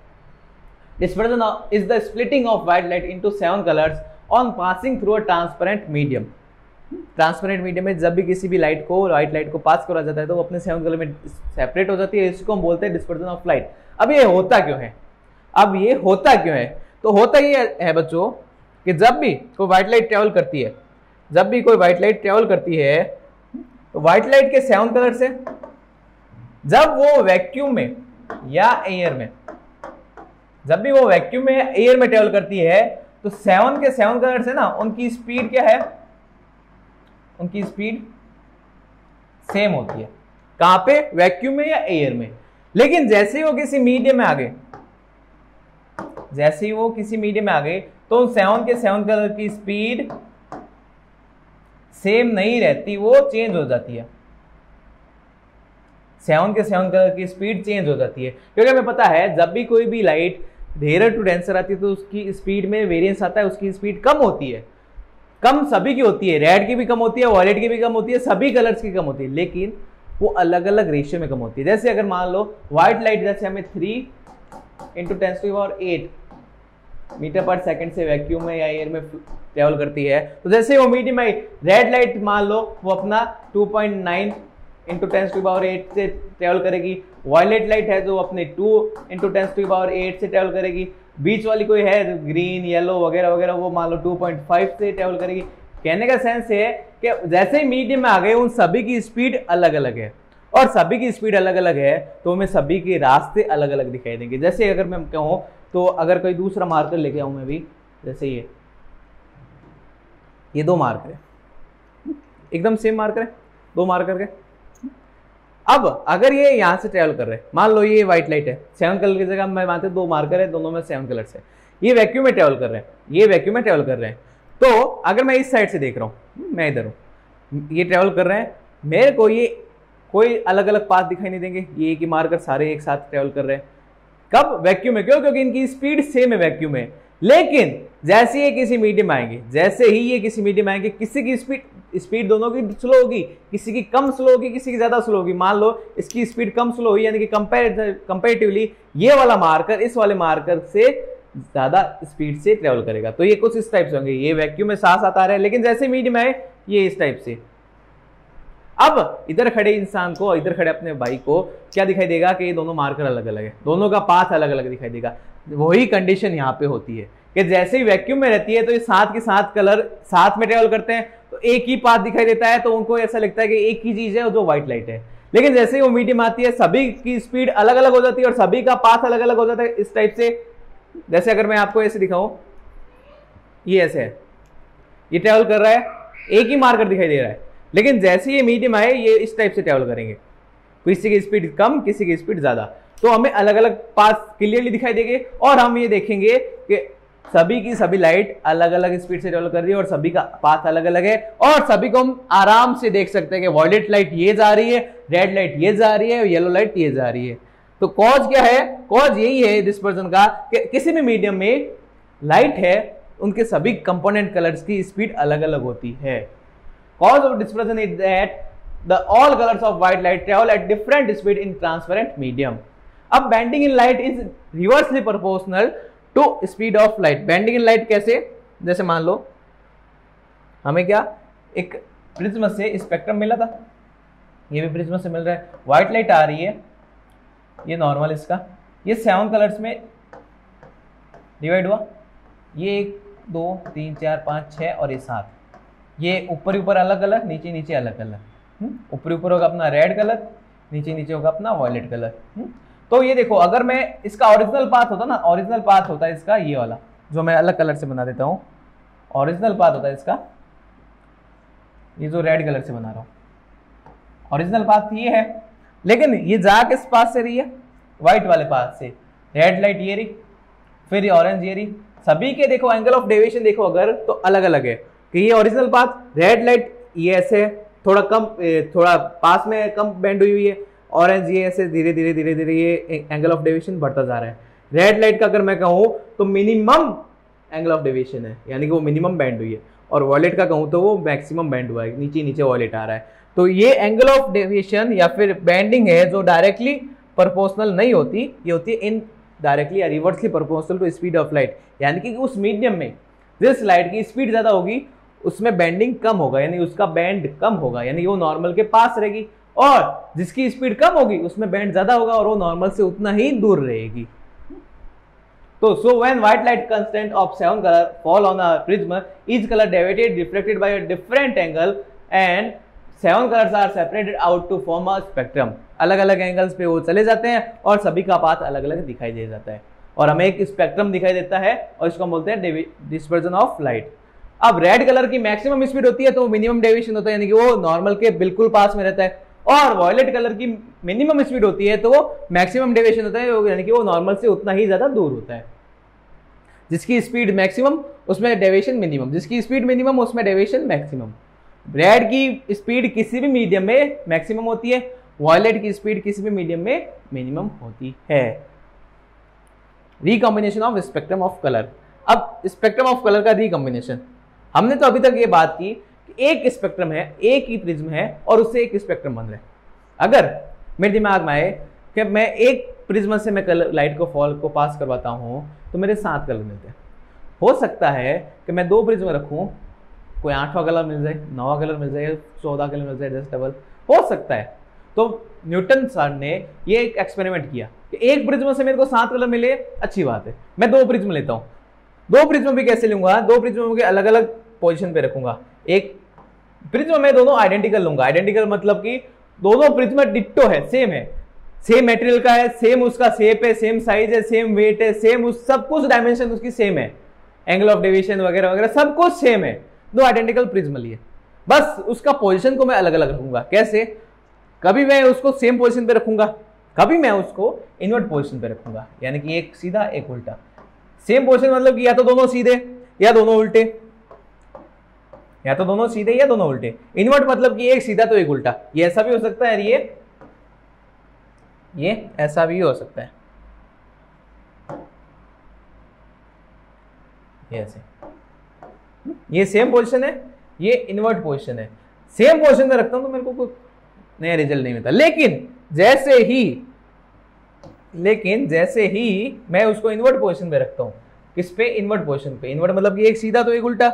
Dispersion is the splitting of white light into 7 colours on passing through a transparent medium. Transparent medium में जब भी किसी भी लाइट को, व्हाइट लाइट को पास करा जाता है तो वो अपने 7 कलर में सेपरेट हो जाती है, इसको हम बोलते हैं डिस्पर्जन ऑफ लाइट। अब ये होता क्यों है? तो होता ये है बच्चों कि जब भी कोई व्हाइट लाइट ट्रेवल करती है, तो व्हाइट लाइट के 7 कलर से जब वो वैक्यूम में या एयर में, जब भी वो वैक्यूम में या एयर में ट्रेवल करती है तो 7 के 7 कलर से ना उनकी स्पीड क्या है? उनकी स्पीड सेम होती है। कहां पे? वैक्यूम में या एयर में। लेकिन जैसे ही वो किसी मीडियम में आ गए, तो उन 7 के 7 कलर की स्पीड सेम नहीं रहती, वो चेंज हो जाती है। 7 के 7 कलर की स्पीड चेंज हो जाती है, क्योंकि हमें पता है जब भी कोई भी लाइट रेयर टू डेंसर आती है तो उसकी स्पीड में वेरिएंस आता है, उसकी स्पीड कम होती है। कम सभी की होती है, रेड की भी कम होती है, वॉयलेट की भी कम होती है, सभी कलर्स की कम होती है, लेकिन वो अलग अलग रेशियो में कम होती है। जैसे अगर मान लो व्हाइट लाइट जैसे हमें 3 × 10⁸ मीटर पर सेकंड से वैक्यूम में या एयर में ट्रेवल करती है, तो जैसे वो मीडियम है, रेड लाइट मान लो वो अपना 2.9 × 10⁸ से ट्रेवल करेगी। वॉयलेट लाइट है जो अपने 2 × 10⁸ से ट्रेवल करेगी। बीच वाली कोई है ग्रीन, येलो वगैरह वगैरह, वो मान लो 2.5 से ट्रेवल करेगी। कहने का सेंस है कि जैसे ही मीडियम में आ गए उन सभी की स्पीड अलग अलग है, और सभी की स्पीड अलग अलग है तो हमें सभी के रास्ते अलग अलग दिखाई देंगे। जैसे अगर मैं कहूँ तो अगर कोई दूसरा मार्कर लेके आऊं मैं भी, जैसे ये 2 मार्कर है, एकदम सेम मार्कर है, 2 मार्कर के। अब अगर ये यहां से ट्रेवल कर रहे हैं, मान लो ये व्हाइट लाइट है, 7 कलर की जगह मैं मानते 2 मार्कर है, दोनों में 7 कलर है, ये वैक्यूम में ट्रेवल कर रहे हैं, तो अगर मैं इस साइड से देख रहा हूं, मैं इधर हूं, ये ट्रेवल कर रहे हैं, मेरे को ये कोई अलग अलग पाथ दिखाई नहीं देंगे, ये एक ही मार्कर सारे एक साथ ट्रेवल कर रहे हैं। कब? वैक्यूम में। क्यों? क्योंकि इनकी स्पीड सेम है वैक्यूम में। लेकिन जैसे ये किसी मीडियम आएंगे, किसी की स्पीड दोनों की स्लो होगी, किसी की कम स्लो होगी, किसी की ज्यादा स्लो होगी। मान लो इसकी स्पीड कम स्लो हुई, यानी कि कंपैरेटिवली ये वाला मार्कर इस वाले मार्कर से ज्यादा स्पीड से ट्रेवल करेगा। तो ये कुछ इस टाइप से होंगे, ये वैक्यूम में साथ साथ आ रहे हैं, लेकिन जैसे मीडियम आए ये इस टाइप से। अब इधर खड़े इंसान को, इधर खड़े अपने भाई को क्या दिखाई देगा कि ये दोनों मार्कर अलग अलग है, दोनों का पाथ अलग अलग दिखाई देगा। वही कंडीशन यहाँ पे होती है कि जैसे ही वैक्यूम में रहती है तो ये साथ के साथ कलर साथ में ट्रेवल करते हैं, तो एक ही पाथ दिखाई देता है, तो उनको ऐसा लगता है कि एक ही चीज है जो व्हाइट लाइट है। लेकिन जैसे ही वो मीडियम आती है सभी की स्पीड अलग अलग हो जाती है और सभी का पाथ अलग अलग हो जाता है, इस टाइप से। जैसे अगर मैं आपको ऐसे दिखाऊं, ये ऐसे है, ये ट्रेवल कर रहा है, एक ही मार्कर दिखाई दे रहा है, लेकिन जैसे ये मीडियम आए ये इस टाइप से ट्रेवल करेंगे, किसी की स्पीड कम, किसी की स्पीड ज्यादा, तो हमें अलग अलग पाथ क्लियरली दिखाई देंगे। और हम ये देखेंगे कि सभी की सभी लाइट अलग अलग स्पीड से ट्रेवल कर रही है और सभी का पाथ अलग अलग है, और सभी को हम आराम से देख सकते हैं कि वॉयलेट लाइट ये जा रही है, रेड लाइट ये जा रही है, येलो लाइट ये जा रही है। तो कॉज क्या है? कॉज यही है डिस्पर्जन का कि किसी भी मीडियम में लाइट है, उनके सभी कंपोनेंट कलर्स की स्पीड अलग अलग होती है। Cause of dispersion is that the all colors of white light travel at different speed in transparent medium. अब bending in light is reversely proportional to speed of light. Bending in light कैसे? जैसे मान लो हमें क्या एक prism से spectrum मिला था, ये भी प्रिज्म से मिल रहा है, व्हाइट लाइट आ रही है, ये नॉर्मल इसका, ये 7 कलर्स में डिवाइड हुआ, ये 1 2 3 4 5 6 और ये 7, ये ऊपर ऊपर अलग अलग, नीचे नीचे अलग अलग। ऊपर ऊपर होगा अपना रेड कलर, नीचे नीचे होगा अपना वॉयलेट कलर। तो ये देखो, अगर मैं इसका ओरिजिनल पाथ होता ना, ओरिजिनल पाथ होता है इसका ये वाला, जो मैं अलग कलर से बना देता हूँ, ओरिजिनल पाथ होता है इसका, ये जो रेड कलर से बना रहा हूँ, ओरिजिनल पाथ ये है। लेकिन ये जा किस पाथ से रही है? व्हाइट वाले पाथ से। रेड लाइट ये रही, फिर ये ऑरेंज ये रही, सभी के देखो एंगल ऑफ डेविएशन देखो अगर तो अलग अलग है कि ये ओरिजिनल पाथ, रेड लाइट ये ऐसे थोड़ा कम, थोड़ा पास में कम बेंड हुई है, ऑरेंज ये ऐसे धीरे धीरे धीरे धीरे ये एंगल ऑफ डेविएशन बढ़ता जा रहा है। रेड लाइट का अगर मैं कहूँ तो मिनिमम एंगल ऑफ डेविएशन है, यानी कि वो मिनिमम बेंड हुई है, और वॉयलेट का कहूँ तो वो मैक्सिमम बेंड हुआ है, नीचे नीचे वॉयलेट आ रहा है। तो ये एंगल ऑफ डेविएशन या फिर बेंडिंग है जो डायरेक्टली प्रोपोर्शनल नहीं होती, ये होती है इन डायरेक्टली या reversely proportional to speed of light. यानी कि उस मीडियम में जिस लाइट की स्पीड ज्यादा होगी उसमें बेंडिंग कम होगा, यानी उसका बैंड कम होगा, यानी वो नॉर्मल के पास रहेगी, और जिसकी स्पीड कम होगी उसमें बैंड ज्यादा होगा और वो नॉर्मल से उतना ही दूर रहेगी। तो so when white light constant of seven color fall on a prism, each color deviated reflected by a different angle and seven colors are separated out to form a spectrum। अलग अलग angles पे वो चले जाते हैं और सभी का पाथ अलग अलग दिखाई दे जाता है और हमें एक स्पेक्ट्रम दिखाई देता है और इसको हम बोलते हैं डिस्पर्जन ऑफ लाइट। अब रेड कलर की मैक्सिमम स्पीड होती है तो मिनिमम डेविएशन होता है, यानी कि वो नॉर्मल के बिल्कुल पास में रहता है, और वॉयलेट कलर की मिनिमम स्पीड होती है तो वो मैक्सिमम डेविएशन होता है, यानी कि वो नॉर्मल से उतना ही ज्यादा दूर होता है। जिसकी स्पीड मैक्सिमम उसमें डेविएशन मिनिमम, जिसकी स्पीड मिनिमम उसमें डेविएशन मैक्सिमम। रेड की स्पीड किसी भी मीडियम में मैक्सिमम होती है, वॉयलेट की स्पीड किसी भी मीडियम में मिनिमम होती है। Recombination of spectrum of colour. अब स्पेक्ट्रम ऑफ कलर का रिकॉम्बिनेशन, हमने तो अभी तक ये बात की कि एक स्पेक्ट्रम है, एक ही प्रिज्म है और उससे एक स्पेक्ट्रम बन रहा है। अगर मेरे दिमाग में आए कि मैं एक प्रिज्म से मैं कलर लाइट को फॉल को पास करवाता हूं तो मेरे 7 कलर मिलते हैं। हो सकता है कि मैं 2 प्रिज्म रखूं, कोई 8वां कलर मिल जाए, 9वां कलर मिल जाए, 14 कलर मिल जाए, 10 डबल हो सकता है। तो न्यूटन सर ने ये एक एक्सपेरिमेंट किया कि एक प्रिज्म से मेरे को 7 कलर मिले, अच्छी बात है, मैं 2 प्रिज्म लेता हूँ। 2 प्रिज्म भी कैसे लूंगा, 2 प्रिज्म के अलग अलग पोजीशन पे रखूंगा। एक प्रिज्म में दोनों आइडेंटिकल लूंगा, आइडेंटिकल मतलब कि दोनों प्रिज्म डिट्टो है, सेम है, सेम मटेरियल का है, सेम उसका शेप है, सेम साइज है, सेम वेट है, सेम उस सब कुछ डायमेंशन उसकी सेम है, एंगल ऑफ डेविएशन वगैरह वगैरह सब कुछ सेम है, 2 आइडेंटिकल प्रिज्म लिए, बस उसका पोजीशन को मैं अलग अलग रखूंगा। कैसे? कभी मैं उसको सेम पोजीशन पे रखूंगा, कभी मैं उसको इनवर्ट पोजीशन पे रखूंगा, यानी कि एक सीधा एक उल्टा। सेम पोजीशन मतलब कि या तो दोनों सीधे या दोनों उल्टे, या तो दोनों सीधे या दोनों उल्टे। इनवर्ट मतलब कि एक सीधा तो एक उल्टा, ये ऐसा भी हो सकता है, ये ऐसा भी हो सकता है, ये ऐसे, ये सेम पोजीशन है, ये इनवर्ट पोजीशन है। सेम पोजीशन में रखता हूं तो मेरे को कोई नया रिजल्ट नहीं मिलता, लेकिन जैसे ही मैं उसको इनवर्ट पोजीशन पे रखता हूं, किस पे? इनवर्ट पोजीशन पे। इनवर्ट मतलब कि एक सीधा तो एक उल्टा।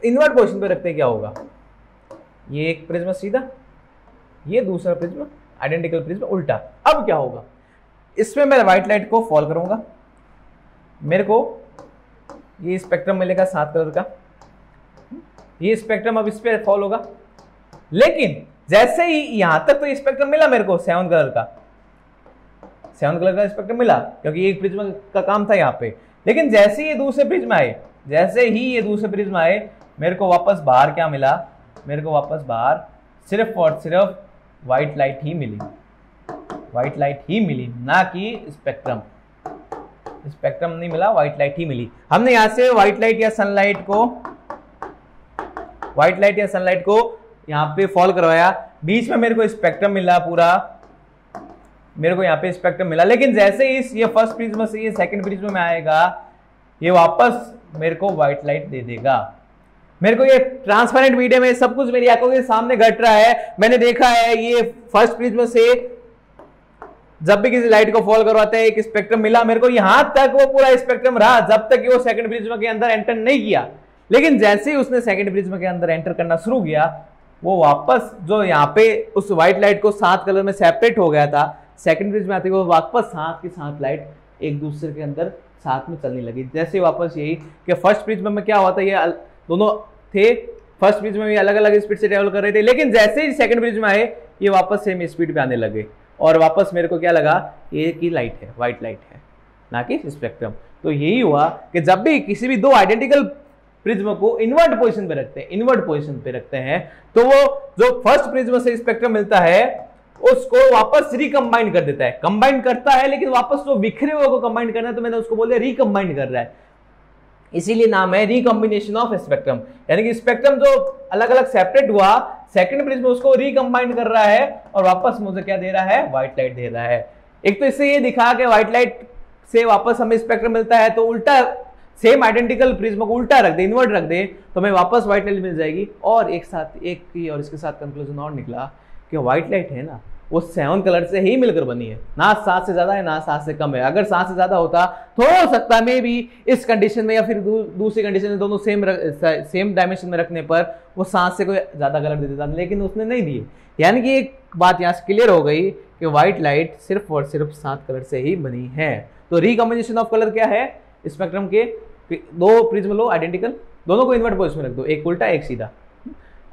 इनवर्ट पोजीशन पे रखते क्या होगा, ये एक प्रिज्म सीधा, ये दूसरा प्रिज्म आइडेंटिकल प्रिज्म उल्टा। अब क्या होगा, इसमें मैं व्हाइट लाइट को फॉल करूंगा, मेरे को ये स्पेक्ट्रम मिलेगा 7 कलर का, ये स्पेक्ट्रम अब इस पे फॉल होगा। लेकिन जैसे ही यहां तक तो स्पेक्ट्रम मिला मेरे को 7 कलर का, 7 कलर का स्पेक्ट्रम मिला क्योंकि एक प्रिज्म का काम था यहाँ पे। लेकिन जैसे ही ये दूसरे प्रिज्म आए, मेरे को वापस बाहर क्या मिला, मेरे को वापस बाहर सिर्फ और सिर्फ व्हाइट लाइट ही मिली, व्हाइट लाइट ही मिली, ना कि स्पेक्ट्रम। स्पेक्ट्रम नहीं मिला, व्हाइट लाइट ही मिली। हमने यहां से व्हाइट लाइट या सनलाइट को यहां पे फॉल करवाया, बीच में मेरे को स्पेक्ट्रम मिला पूरा, मेरे को यहां पे स्पेक्ट्रम मिला। लेकिन जैसे ही ये फर्स्ट प्रिज्म से ये सेकंड प्रिज्म में आएगा, ये वापस मेरे को व्हाइट लाइट दे देगा। मेरे को ये ट्रांसपेरेंट मीडियम है, सब कुछ मेरी आंखों के सामने घट रहा है, मैंने देखा है। ये फर्स्ट प्रिज्म से जब भी किसी लाइट को फॉल करवाते हैं एक स्पेक्ट्रम मिला मेरे को, यहां तक वो पूरा स्पेक्ट्रम रहा जब तक वो सेकंड प्रिज्म के अंदर एंटर नहीं किया। लेकिन जैसे ही उसने सेकंड प्रिज्म के अंदर एंटर करना शुरू किया, वो वापस जो यहाँ पे उस व्हाइट लाइट को 7 कलर में सेपरेट हो गया था, सेकंड प्रिज्म में आते वो वापस 7 की 7 लाइट एक दूसरे के अंदर साथ में चलने लगी। जैसे वापस यही कि फर्स्ट प्रिज्म में क्या हुआ था, ये दोनों थे, फर्स्ट प्रिज्म में अलग अलग स्पीड से ट्रेवल कर रहे थे, लेकिन जैसे ही सेकंड प्रिज्म आए ये वापस सेम स्पीड पे आने लगे और वापस मेरे को क्या लगा, ये की लाइट है, व्हाइट लाइट है, ना कि स्पेक्ट्रम। तो यही हुआ कि जब भी किसी भी 2 आइडेंटिकल प्रिज्म को इनवर्ट पोजीशन पे रखते हैं, तो वो जो फर्स्ट प्रिज्म से स्पेक्ट्रम मिलता है उसको वापस रिकंबाइन कर देता है। कंबाइन करता है लेकिन वापस जो बिखरे हुए को कंबाइन करना है, तो मैंने उसको बोल दिया रिकंबाइन कर रहा है, इसीलिए नाम है रिकॉम्बिनेशन ऑफ स्पेक्ट्रम। यानी कि स्पेक्ट्रम जो अलग अलग सेपरेट हुआ, सेकंड प्रिज्म उसको रिकंबाइन कर रहा है और वापस मुझे क्या दे रहा है, व्हाइट लाइट दे रहा है। एक तो इससे ये दिखा कि व्हाइट लाइट से वापस हमें स्पेक्ट्रम मिलता है, तो उल्टा सेम आइडेंटिकल प्रिज्म को उल्टा रख दे, इन्वर्ट रख दे, तो हमें वापस व्हाइट लाइट मिल जाएगी। और एक साथ एक की और इसके साथ कंक्लूजन और निकला कि व्हाइट लाइट है ना वो 7 कलर से ही मिलकर बनी है, ना 7 से ज्यादा है ना 7 से कम है। अगर 7 से ज्यादा होता तो हो सकता है मे भी इस कंडीशन में या फिर दूसरी कंडीशन में दोनों सेम डायमेंशन में रखने पर वो 7 से कोई ज्यादा कलर दे देता, लेकिन उसने नहीं दिए। यानी कि एक बात यहाँ से क्लियर हो गई कि व्हाइट लाइट सिर्फ और सिर्फ 7 कलर से ही बनी है। तो रिकॉम्बिनेशन ऑफ कलर क्या है? स्पेक्ट्रम के दो प्रिज्म लो आइडेंटिकल, दोनों को इन्वर्ट पोजिशन में रख दो, एक उल्टा एक सीधा,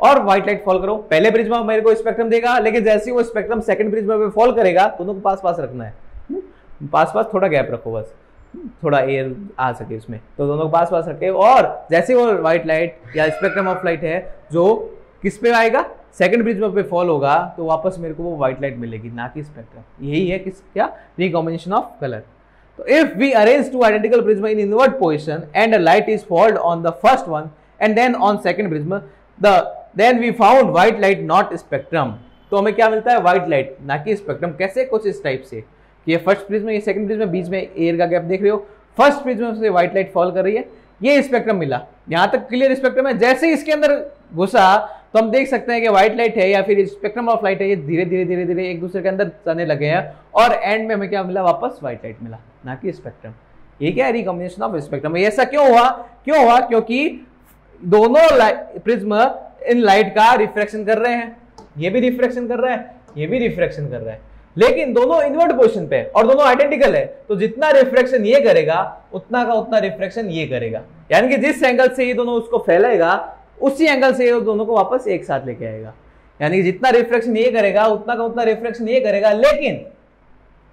और व्हाइट लाइट फॉल करो। पहले प्रिज्म मेरे को स्पेक्ट्रम देगा, लेकिन जैसे ही वो स्पेक्ट्रम सेकंड प्रिज्म पे फॉल करेगा दोनों को पास पास रखना है, पास पास, थोड़ा गैप रखो बस, थोड़ा एयर आ सके उसमें, तो दोनों को पास पास रखे। और जैसे वो व्हाइट लाइट या स्पेक्ट्रम ऑफ लाइट है जो किस पे आएगा, सेकंड प्रिज्म पे फॉल होगा, तो वापस मेरे को वो व्हाइट लाइट मिलेगी, ना कि स्पेक्ट्रम। यही है किस क्या recombination of colour. So if we arrange two identical prism in invert position and a light is followed on the first one and then on second prism, then we found white light not spectrum। तो हमें क्या मिलता है? White light, ना कि spectrum. कैसे? कुछ इस टाइप से कि ये फर्स्ट प्रिज्म, ये सेकंड प्रिज्म, बीच में एयर का गैप देख रहे हो, फर्स्ट प्रिज्म से व्हाइट लाइट फॉल कर रही है, ये स्पेक्ट्रम मिला, यहां तक क्लियर स्पेक्ट्रम है। जैसे ही इसके अंदर घुसा तो हम देख सकते हैं कि व्हाइट लाइट है या फिर स्पेक्ट्रम ऑफ लाइट है, ये धीरे धीरे धीरे धीरे एक दूसरे के अंदर जाने लगे हैं, और एंड में हमें क्या मिला? वापस व्हाइट लाइट मिला, ना कि स्पेक्ट्रम। ये क्या है? Recombination of spectrum. ऐसा क्यों हुआ? क्योंकि दोनों प्रिज्म इन लाइट का रिफ्रैक्शन कर रहे हैं, ये भी रिफ्रैक्शन कर रहा है, ये भी रिफ्रैक्शन कर रहा है, लेकिन दोनों इन्वर्ट पोजीशन पे और दोनों आइडेंटिकल है, तो जितना रिफ्रैक्शन ये करेगा उतना का उतना रिफ्रैक्शन ये करेगा। यानी कि जिस एंगल से ये दोनों उसको फैलाएगा उसी एंगल से ये दोनों को वापस एक साथ लेके आएगा। यानी कि जितना रिफ्रैक्शन ये करेगा उतना का उतना रिफ्रैक्शन ये करेगा, लेकिन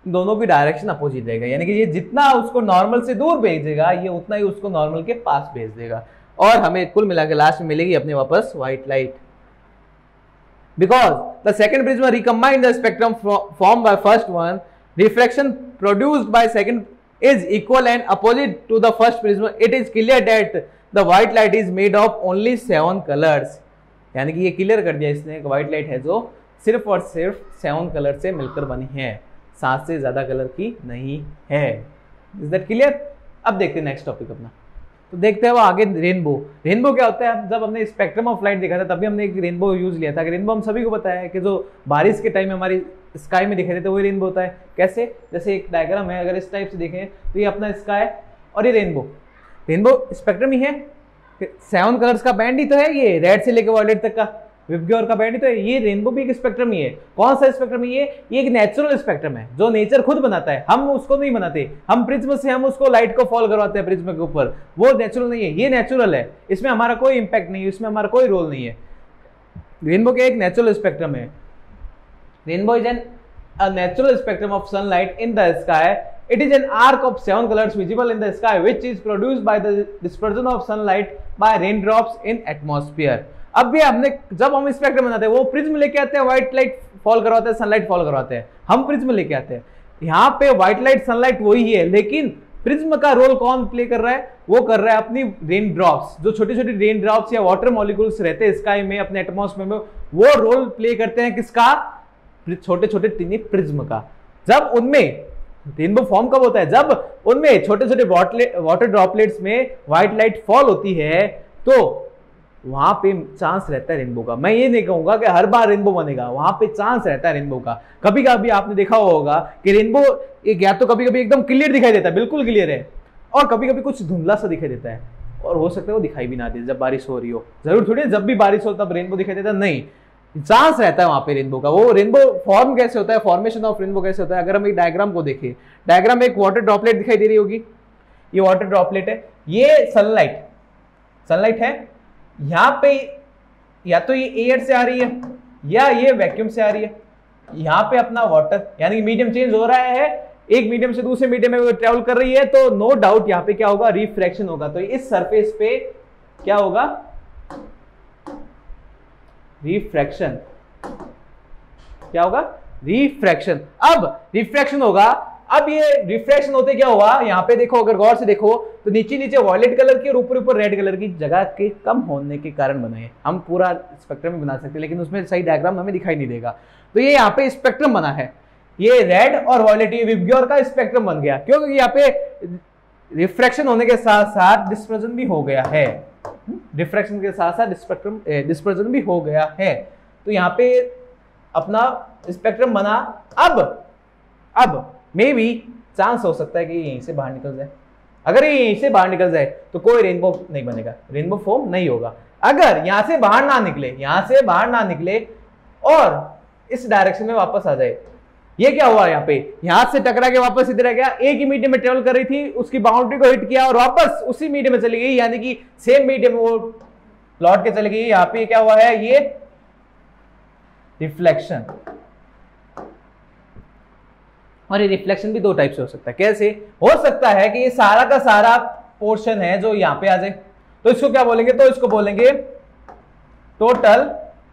दोनों की डायरेक्शन अपोजिट रहेगा। यानी कि ये जितना उसको नॉर्मल से दूर भेजेगा ये उतना ही उसको नॉर्मल के पास भेज देगा, और हमें कुल मिला के लास्ट में मिलेगी अपने वापस white light. Because the second prism recombine the spectrum form by first one, refraction produced by second is equal and opposite to the first prism, it is clear that the white light is made of only 7 colors। यानी कि ये clear कर दिया इसने कि white light है जो सिर्फ और सिर्फ 7 कलर से मिलकर बनी है, 7 से ज्यादा कलर की नहीं है। Is that clear? अब देखते हैं नेक्स्ट टॉपिक अपना। तो देखते हैं वो आगे रेनबो। रेनबो क्या होता है? जब हमने स्पेक्ट्रम ऑफ लाइट देखा था तभी हमने एक रेनबो यूज लिया था। रेनबो हम सभी को पता है कि जो बारिश के टाइम में हमारी स्काई में दिखाई देता है वही रेनबो होता है। कैसे? जैसे एक डायग्राम है, अगर इस टाइप से देखें तो ये अपना स्काई और ये रेनबो। रेनबो स्पेक्ट्रम ही है, 7 कलर्स का बैंड ही तो है, ये रेड से लेकर वॉयलेट तक का विबग्योर का बैंड ही तो है। ये रेनबो भी एक स्पेक्ट्रम ही है। कौन सा स्पेक्ट्रम है ये एक नेचुरल स्पेक्ट्रम है जो नेचर खुद बनाता है, हम उसको नहीं बनाते। हम प्रिज्म से हम उसको लाइट को फॉल करवाते हैं प्रिज्म के ऊपर, वो नेचुरल नहीं है, ये नेचुरल है, इसमें हमारा कोई इंपैक्ट नहीं है, इसमें हमारा कोई रोल नहीं है। रेनबो के एक नेचुरल स्पेक्ट्रम है। Rainbow is an a natural spectrum of sunlight in the sky. It is an arc of 7 colors visible in the sky which is produced by the dispersion of sunlight by raindrops in atmosphere। अब भी हमने जब हम spectrum बनाते हैं वो prism लेके आते हैं, व्हाइट लाइट फॉल करवाते हैं, सनलाइट फॉल करवाते हैं, हम प्रिज्म लेके आते हैं। यहाँ पे व्हाइट लाइट सनलाइट वही है, लेकिन प्रिज्म का रोल कौन प्ले कर रहा है? वो कर रहा है अपनी रेन ड्रॉप्स, जो छोटी छोटी रेन ड्रॉप्स या वाटर मॉलिक्यूल्स रहते हैं स्काई में अपने एटमॉस्फेयर में, वो रोल प्ले करते हैं किसका? छोटे छोटे टिनी प्रिज्म का। जब उनमें रेनबो फॉर्म कब होता है? जब उनमें छोटे छोटे वाटर ड्रॉपलेट्स में व्हाइट लाइट फॉल होती है, तो वहां पे चांस रहता है रेनबो का। मैं ये नहीं कहूंगा कि हर बार रेनबो बनेगा, वहां पे चांस रहता है रेनबो का। कभी कभी आपने देखा होगा कि रेनबो या तो कभी कभी एकदम क्लियर दिखाई देता है, बिल्कुल क्लियर है, और कभी कभी कुछ धुंधला सा दिखाई देता है, और हो सकता है वो दिखाई भी ना दे जब बारिश हो रही हो। जरूर थोड़ी जब भी बारिश हो तब रेनबो दिखाई देता, नहीं, चांस रहता है वहां पे रेनबो का। वो रेनबो फॉर्म कैसे होता है, फॉर्मेशन ऑफ रेनबो कैसे होता है? अगर हम एक डायग्राम को देखें, डायग्राम में एक वाटर ड्रॉपलेट दिखाई दे रही होगी, ये वाटर ड्रॉपलेट है, ये सनलाइट है। यहां पे या तो ये एयर से आ रही है या ये वैक्यूम से आ रही है। यहां पे अपना वाटर यानी कि मीडियम चेंज हो रहा है, एक मीडियम से दूसरे मीडियम में वो ट्रेवल कर रही है, तो नो डाउट यहां पे क्या होगा? रिफ्रैक्शन होगा। तो इस सरफेस पे क्या होगा? रिफ्रैक्शन। क्या होगा? रिफ्रैक्शन। अब रिफ्रैक्शन होगा, अब ये रिफ्रैक्शन होते क्या हुआ? यहां पे देखो, अगर गौर से देखो तो नीचे नीचे वॉयलेट कलर की और ऊपर ऊपर रेड कलर की जगह के कम होने के कारण बना है। हम पूरा स्पेक्ट्रम में बना सकते हैं, लेकिन उसमें सही डायग्राम हमें दिखाई नहीं देगा। तो ये यहाँ पे स्पेक्ट्रम बना है, ये रेड और वॉयलेट, ये विबग्योर का स्पेक्ट्रम बन गया, क्योंकि यहाँ पे रिफ्रैक्शन होने के साथ साथ डिस्पर्जन भी हो गया है, रिफ्रैक्शन के साथ साथ डिस्पर्जन भी हो गया है। तो यहाँ पे अपना स्पेक्ट्रम बना। अब मे बी चांस हो सकता है कि यहीं से बाहर निकल जाए। अगर ये यहीं से बाहर निकल जाए तो कोई रेनबो नहीं बनेगा, रेनबो फॉर्म नहीं होगा। अगर यहां से बाहर ना निकले और इस डायरेक्शन में वापस आ जाए, ये क्या हुआ यहाँ पे, यहां से टकरा के वापस इधर आ गया, एक ही मीडियम में ट्रेवल कर रही थी, उसकी बाउंड्री को हिट किया और वापस उसी मीडियम में चली गई, यानी कि सेम मीडियम वो लौट के चली गई। यहाँ पे क्या हुआ है, ये रिफ्लेक्शन। और ये रिफ्लेक्शन भी दो टाइप से हो सकता है। कैसे हो सकता है कि ये सारा का सारा पोर्शन है जो यहां पे आ जाए, तो इसको क्या बोलेंगे, तो इसको बोलेंगे टोटल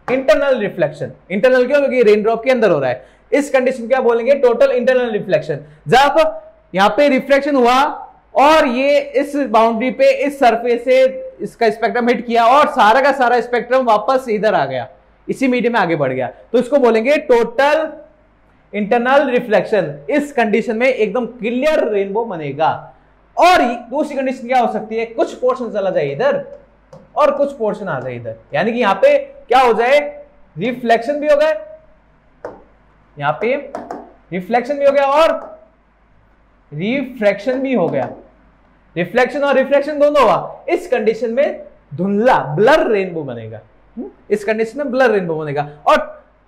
इंटरनल रिफ्लेक्शन। इंटरनल क्यों, क्योंकि रेन ड्रॉप के अंदर हो रहा है। इस कंडीशन क्या बोलेंगे, टोटल इंटरनल रिफ्लेक्शन। जब यहां पे रिफ्लेक्शन हुआ और ये इस बाउंड्री पे इस सरफेस से इसका स्पेक्ट्रम हिट किया और सारा का सारा स्पेक्ट्रम वापस इधर आ गया, इसी मीडियम में आगे बढ़ गया, तो इसको बोलेंगे टोटल इंटरनल रिफ्लेक्शन। इस कंडीशन में एकदम क्लियर रेनबो बनेगा। और दूसरी कंडीशन क्या हो सकती है, कुछ पोर्शन चला जाए इधर और कुछ पोर्शन आ जाए इधर, यानी कि यहां पे क्या हो जाए, रिफ्लेक्शन भी हो गया, यहां पे रिफ्लेक्शन भी हो गया और रिफ्रैक्शन भी हो गया। रिफ्लेक्शन और रिफ्रैक्शन दोनों हुआ। इस कंडीशन में धुंधला ब्लर रेनबो बनेगा। इस कंडीशन में ब्लर रेनबो बनेगा। और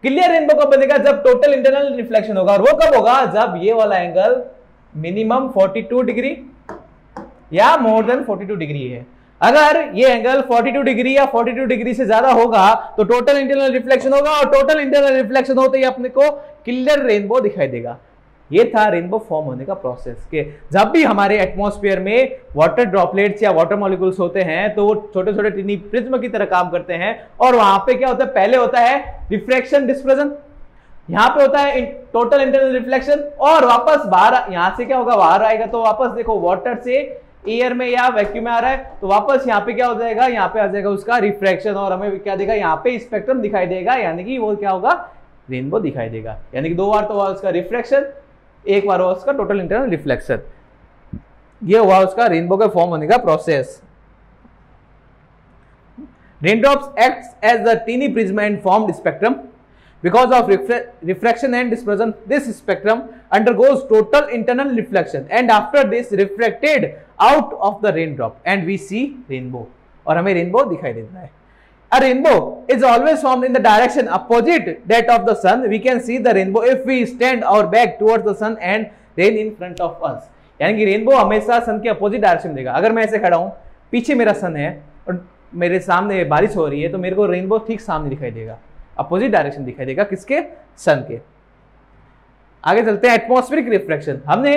क्लियर रेनबो कब बनेगा, जब टोटल इंटरनल रिफ्लेक्शन होगा। और वो कब होगा, जब ये वाला एंगल मिनिमम 42 डिग्री या मोर देन 42 डिग्री है। अगर ये एंगल 42 डिग्री या 42 डिग्री से ज्यादा होगा तो टोटल इंटरनल रिफ्लेक्शन होगा, और टोटल इंटरनल रिफ्लेक्शन होते ही अपने को क्लियर रेनबो दिखाई देगा। ये था रेनबो फॉर्म होने का प्रोसेस। के जब भी हमारे एटमॉस्फेयर में वाटर ड्रॉपलेट्स या वाटर मॉलिक्यूल्स होते हैं तो वो छोटे छोटे टिनी प्रिज्म की तरह काम करते हैं। और वहां पे क्या होता है, पहले होता है रिफ्रैक्शन डिस्पर्जन, यहां पे होता है टोटल इंटरनल रिफ्लेक्शन, और वापस बाहर यहां से क्या होगा, बाहर आएगा तो वापस देखो वाटर से एयर में या वैक्यूम में आ रहा है, तो वापस यहाँ पे क्या हो जाएगा, यहाँ पे आ जाएगा उसका रिफ्रैक्शन, और हमें क्या देगा, यहाँ पे स्पेक्ट्रम दिखाई देगा, यानी कि वो क्या होगा, रेनबो दिखाई देगा। यानी कि दो बार तो हुआ उसका रिफ्रैक्शन, एक बार हुआ उसका टोटल इंटरनल रिफ्लेक्शन। ये हुआ उसका रेनबो का फॉर्म होने का process. Raindrops acts as the teeny prism and formed spectrum. Because of refraction and dispersion, this spectrum undergoes total internal reflection and after this refracted out of the raindrop and we see rainbow. और हमें rainbow दिखाई देता है। A rainbow is always formed in the direction opposite that of the sun. We can see the rainbow if we stand our back towards the sun and rain in front of us. यानी कि rainbow हमेशा सन के opposite direction में देगा। अगर मैं ऐसे खड़ा हूं, पीछे मेरा सन है और मेरे सामने बारिश हो रही है, तो मेरे को रेनबो ठीक सामने दिखाई देगा, अपोजिट डायरेक्शन दिखाई देगा, किसके, सन के। आगे चलते हैं, एटमॉस्फेरिक रिफ्रैक्शन। हमने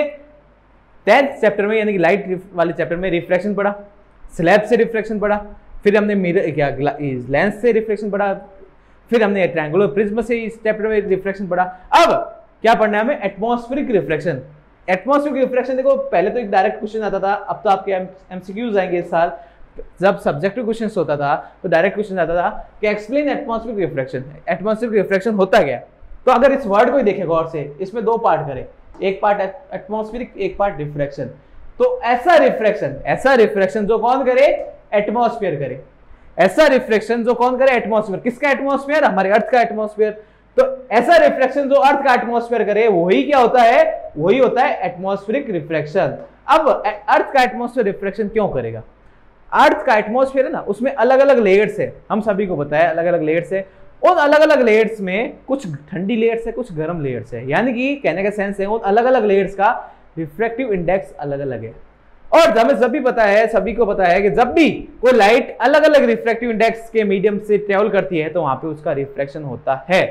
10th चैप्टर में यानी कि लाइट वाले चैप्टर में रिफ्रैक्शन पढ़ा, स्लैब से रिफ्रैक्शन पढ़ा, फिर हमने मिरर क्या लेंस से रिफ्रैक्शन पढ़ा, फिर हमने ट्रायंगुलर प्रिज्म से इस चैप्टर में रिफ्रैक्शन पढ़ा। अब क्या पढ़ना है हमें, एटमॉस्फेरिक रिफ्रैक्शन। एटमॉस्फेरिक रिफ्रैक्शन देखो, पहले तो एक डायरेक्ट क्वेश्चन आता था, अब तो आपके एमसीक्यूज आएंगे इस साल। जब सब्जेक्टिव क्वेश्चन होता था तो डायरेक्ट क्वेश्चन आता था कि explain atmospheric refraction. Atmospheric refraction होता क्या। तो अगर इस वर्ड को ही देखें गौर से, इसमें दो पार्ट करें, एक पार्ट एटमॉस्फेरिक, एक पार्ट रिफ्रैक्शन। तो ऐसा रिफ्रैक्शन जो कौन करे, एटमॉस्फेयर करे। ऐसा रिफ्रैक्शन जो कौन करे, एटमॉस्फेयर। किसका एटमॉस्फेयर, हमारे अर्थ का एटमॉस्फेयर। तो ऐसा रिफ्रैक्शन जो अर्थ का एटमॉस्फेयर करे, वही क्या होता है, वही होता है एटमॉस्फेरिक रिफ्रैक्शन। अब अर्थ का एटमॉस्फेयर रिफ्रैक्शन क्यों करेगा। अर्थ का एटमॉस्फेयर है ना, उसमें अलग अलग लेयर्स है, हम सभी को पता है अलग अलग लेयर्स है। उन अलग अलग लेयर्स में कुछ ठंडी लेयर्स है, कुछ गर्म लेयर्स है, यानी कि कहने का सेंस है उन अलग अलग लेयर्स का रिफ्रैक्टिव इंडेक्स अलग अलग है। और हमें सभी पता है, सभी को पता है कि जब भी कोई लाइट अलग अलग रिफ्रैक्टिव इंडेक्स के मीडियम से ट्रेवल करती है तो वहां पे उसका रिफ्रैक्शन होता है।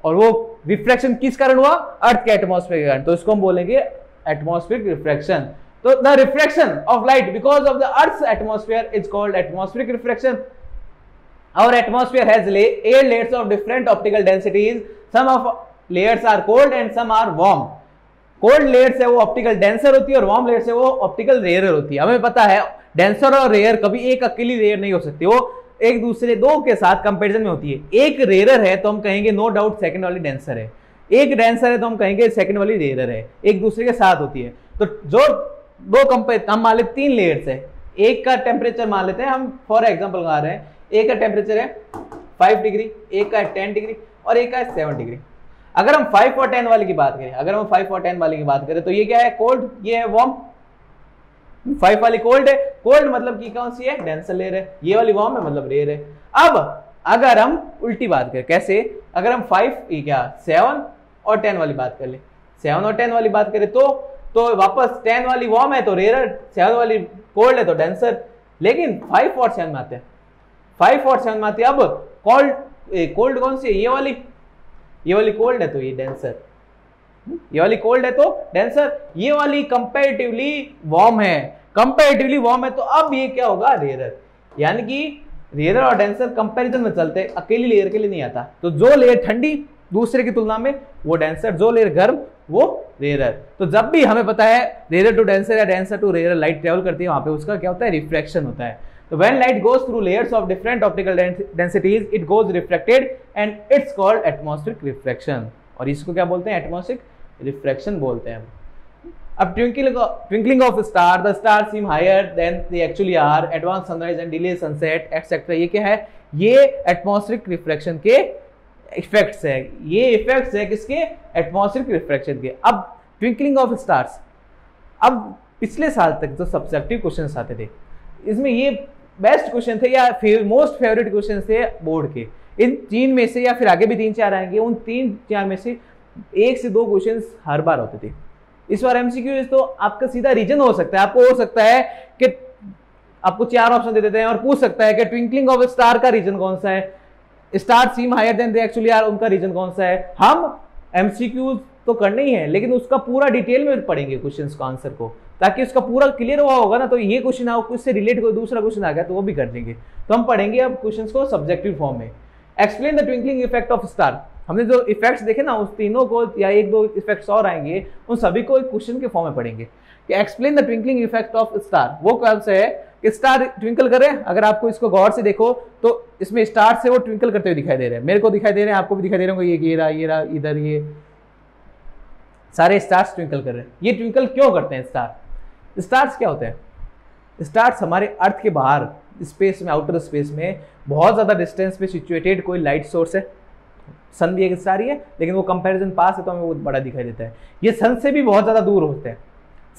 और वो रिफ्रैक्शन किस कारण हुआ, अर्थ के एटमॉस्फेयर के कारण, तो इसको हम बोलेंगे atmospheric refraction. So the refraction of light because of the Earth's atmosphere is called atmospheric refraction. Our atmosphere has 8 layers of different optical densities. Some of layers are cold and some are warm. Cold layers है वो optical denser होती है और warm layers है वो optical rarer होती है। हमें पता है denser और rare कभी एक अकेली रेयर नहीं हो सकती, वो एक दूसरे दो के साथ कंपेरिजन में होती है। एक रेयर है तो हम कहेंगे नो डाउट सेकंड वाली डेंसर है, एक डेंसर है तो हम कहेंगे सेकंड वाली रेयर है, एक दूसरे के साथ होती है। तो जो दो कंपेयर, हम मान लेते 3 लेयर्स है, एक का टेम्परेचर मान लेते हैं हम फॉर एग्जांपल लगा रहे हैं, एक का टेम्परेचर है 5 डिग्री, एक का है 10 डिग्री और एक का है 7 डिग्री। अगर हम 5 और 10 वाले की बात करें, अगर हम 5 और 10 वाले की बात करें तो ये क्या है, कोल्ड, ये है वार्म। 5 वाली कोल्ड है, कोल्ड मतलब कि कौन सी है, डेंसर लेयर है, ये वाली वार्म है मतलब रेयर है। अब अगर हम उल्टी बात करें, कैसे, अगर हम 7 और 10 वाली बात कर ले, 7 और 10 वाली बात करें तो वापस 10 वाली वार्म है तो रेयर, 7 वाली कोल्ड है तो डेंसर। लेकिन 5 और 7 में आते हैं, 5 और 7 में आते हैं। अब कोल्ड कौन सी है, ये वाली कोल्ड है तो ये डेंसर, ये वाली कोल्ड है तो डेंसर, ये वाली कंपैरेटिवली वार्म है, कंपैरेटिवली वार्म है तो अब ये क्या होगा, रेयर। यानी कि रेयर और डेंसर कंपैरिजन में चलते हैं, अकेली लेयर के लिए नहीं आता। तो जो लेयर ठंडी दूसरे की तुलना में वो डेंसर, जो लेयर गर्म वो रेयर। तो जब भी हमें पता है रेयर टू डेंसर या denser to rare light travel करती है, वहां पे उसका क्या होता है, रिफ्रैक्शन होता है। तो when light goes through layers of different optical densities it goes reflected and it's called atmospheric refraction. और इसको क्या बोलते हैं, एटमॉस्फेरिक रिफ्रैक्शन बोलते हैं। अब twinkling of star, the star seem higher than they actually are, advance sunrise and delay sunset etcetera, ये क्या है, ये एटमॉस्फेरिक रिफ्रैक्शन के इफेक्ट्स है। ये इफेक्ट्स है किसके, एटमॉस्फेरिक रिफ्रैक्शन के। अब ट्विंकलिंग ऑफ स्टार्स, अब पिछले साल तक जो सब्जेक्टिव क्वेश्चंस आते थे इसमें ये बेस्ट क्वेश्चन थे या मोस्ट फेवरेट क्वेश्चन थे बोर्ड के। इन 3 में से या फिर आगे भी 3-4 आएंगे, उन 3-4 में से 1 से 2 क्वेश्चन हर बार होते थे। इस बार एमसीक्यू तो आपका सीधा रीजन हो सकता है, आपको हो सकता है कि आपको 4 ऑप्शन दे देते हैं और पूछ सकता है कि ट्विंकलिंग ऑफ स्टार का रीजन कौन सा है, star seem higher than they actually are, उनका रीजन कौन सा है। हम एमसीक्यू तो करने ही है लेकिन उसका पूरा डिटेल में पढ़ेंगे क्वेश्चंस का आंसर को, ताकि उसका पूरा क्लियर हुआ होगा ना। तो ये क्वेश्चन आओ उससे रिलेट कोई दूसरा क्वेश्चन आ गया तो वो भी कर देंगे। तो हम पढ़ेंगे अब क्वेश्चंस को सब्जेक्टिव फॉर्म में। Explain the twinkling effect of star, हमने जो इफेक्ट्स देखे ना उस तीनों को या 1-2 इफेक्ट्स और आएंगे, उन सभी को एक क्वेश्चन के फॉर्म में पढ़ेंगे कि explain the twinkling effect of star. वो कौन सा है कि स्टार ट्विंकल कर रहे हैं, अगर आपको इसको गौर से देखो तो इसमें स्टार से वो ट्विंकल करते हुए दिखाई दे रहे हैं, मेरे को दिखाई दे रहे हैं, आपको भी दिखाई दे रहे होंगे, ये रहा इधर, ये सारे स्टार्स ट्विंकल कर रहे हैं। ये ट्विंकल क्यों करते हैं स्टार्स क्या होते हैं, स्टार्स हमारे अर्थ के बाहर स्पेस में, आउटर स्पेस में बहुत ज्यादा डिस्टेंस पे सिचुएटेड कोई लाइट सोर्स है। सन भी एक स्टार ही है लेकिन वो कंपैरिजन पास है तो हमें वो बड़ा दिखाई देता है। ये सन से भी बहुत ज्यादा दूर होते हैं,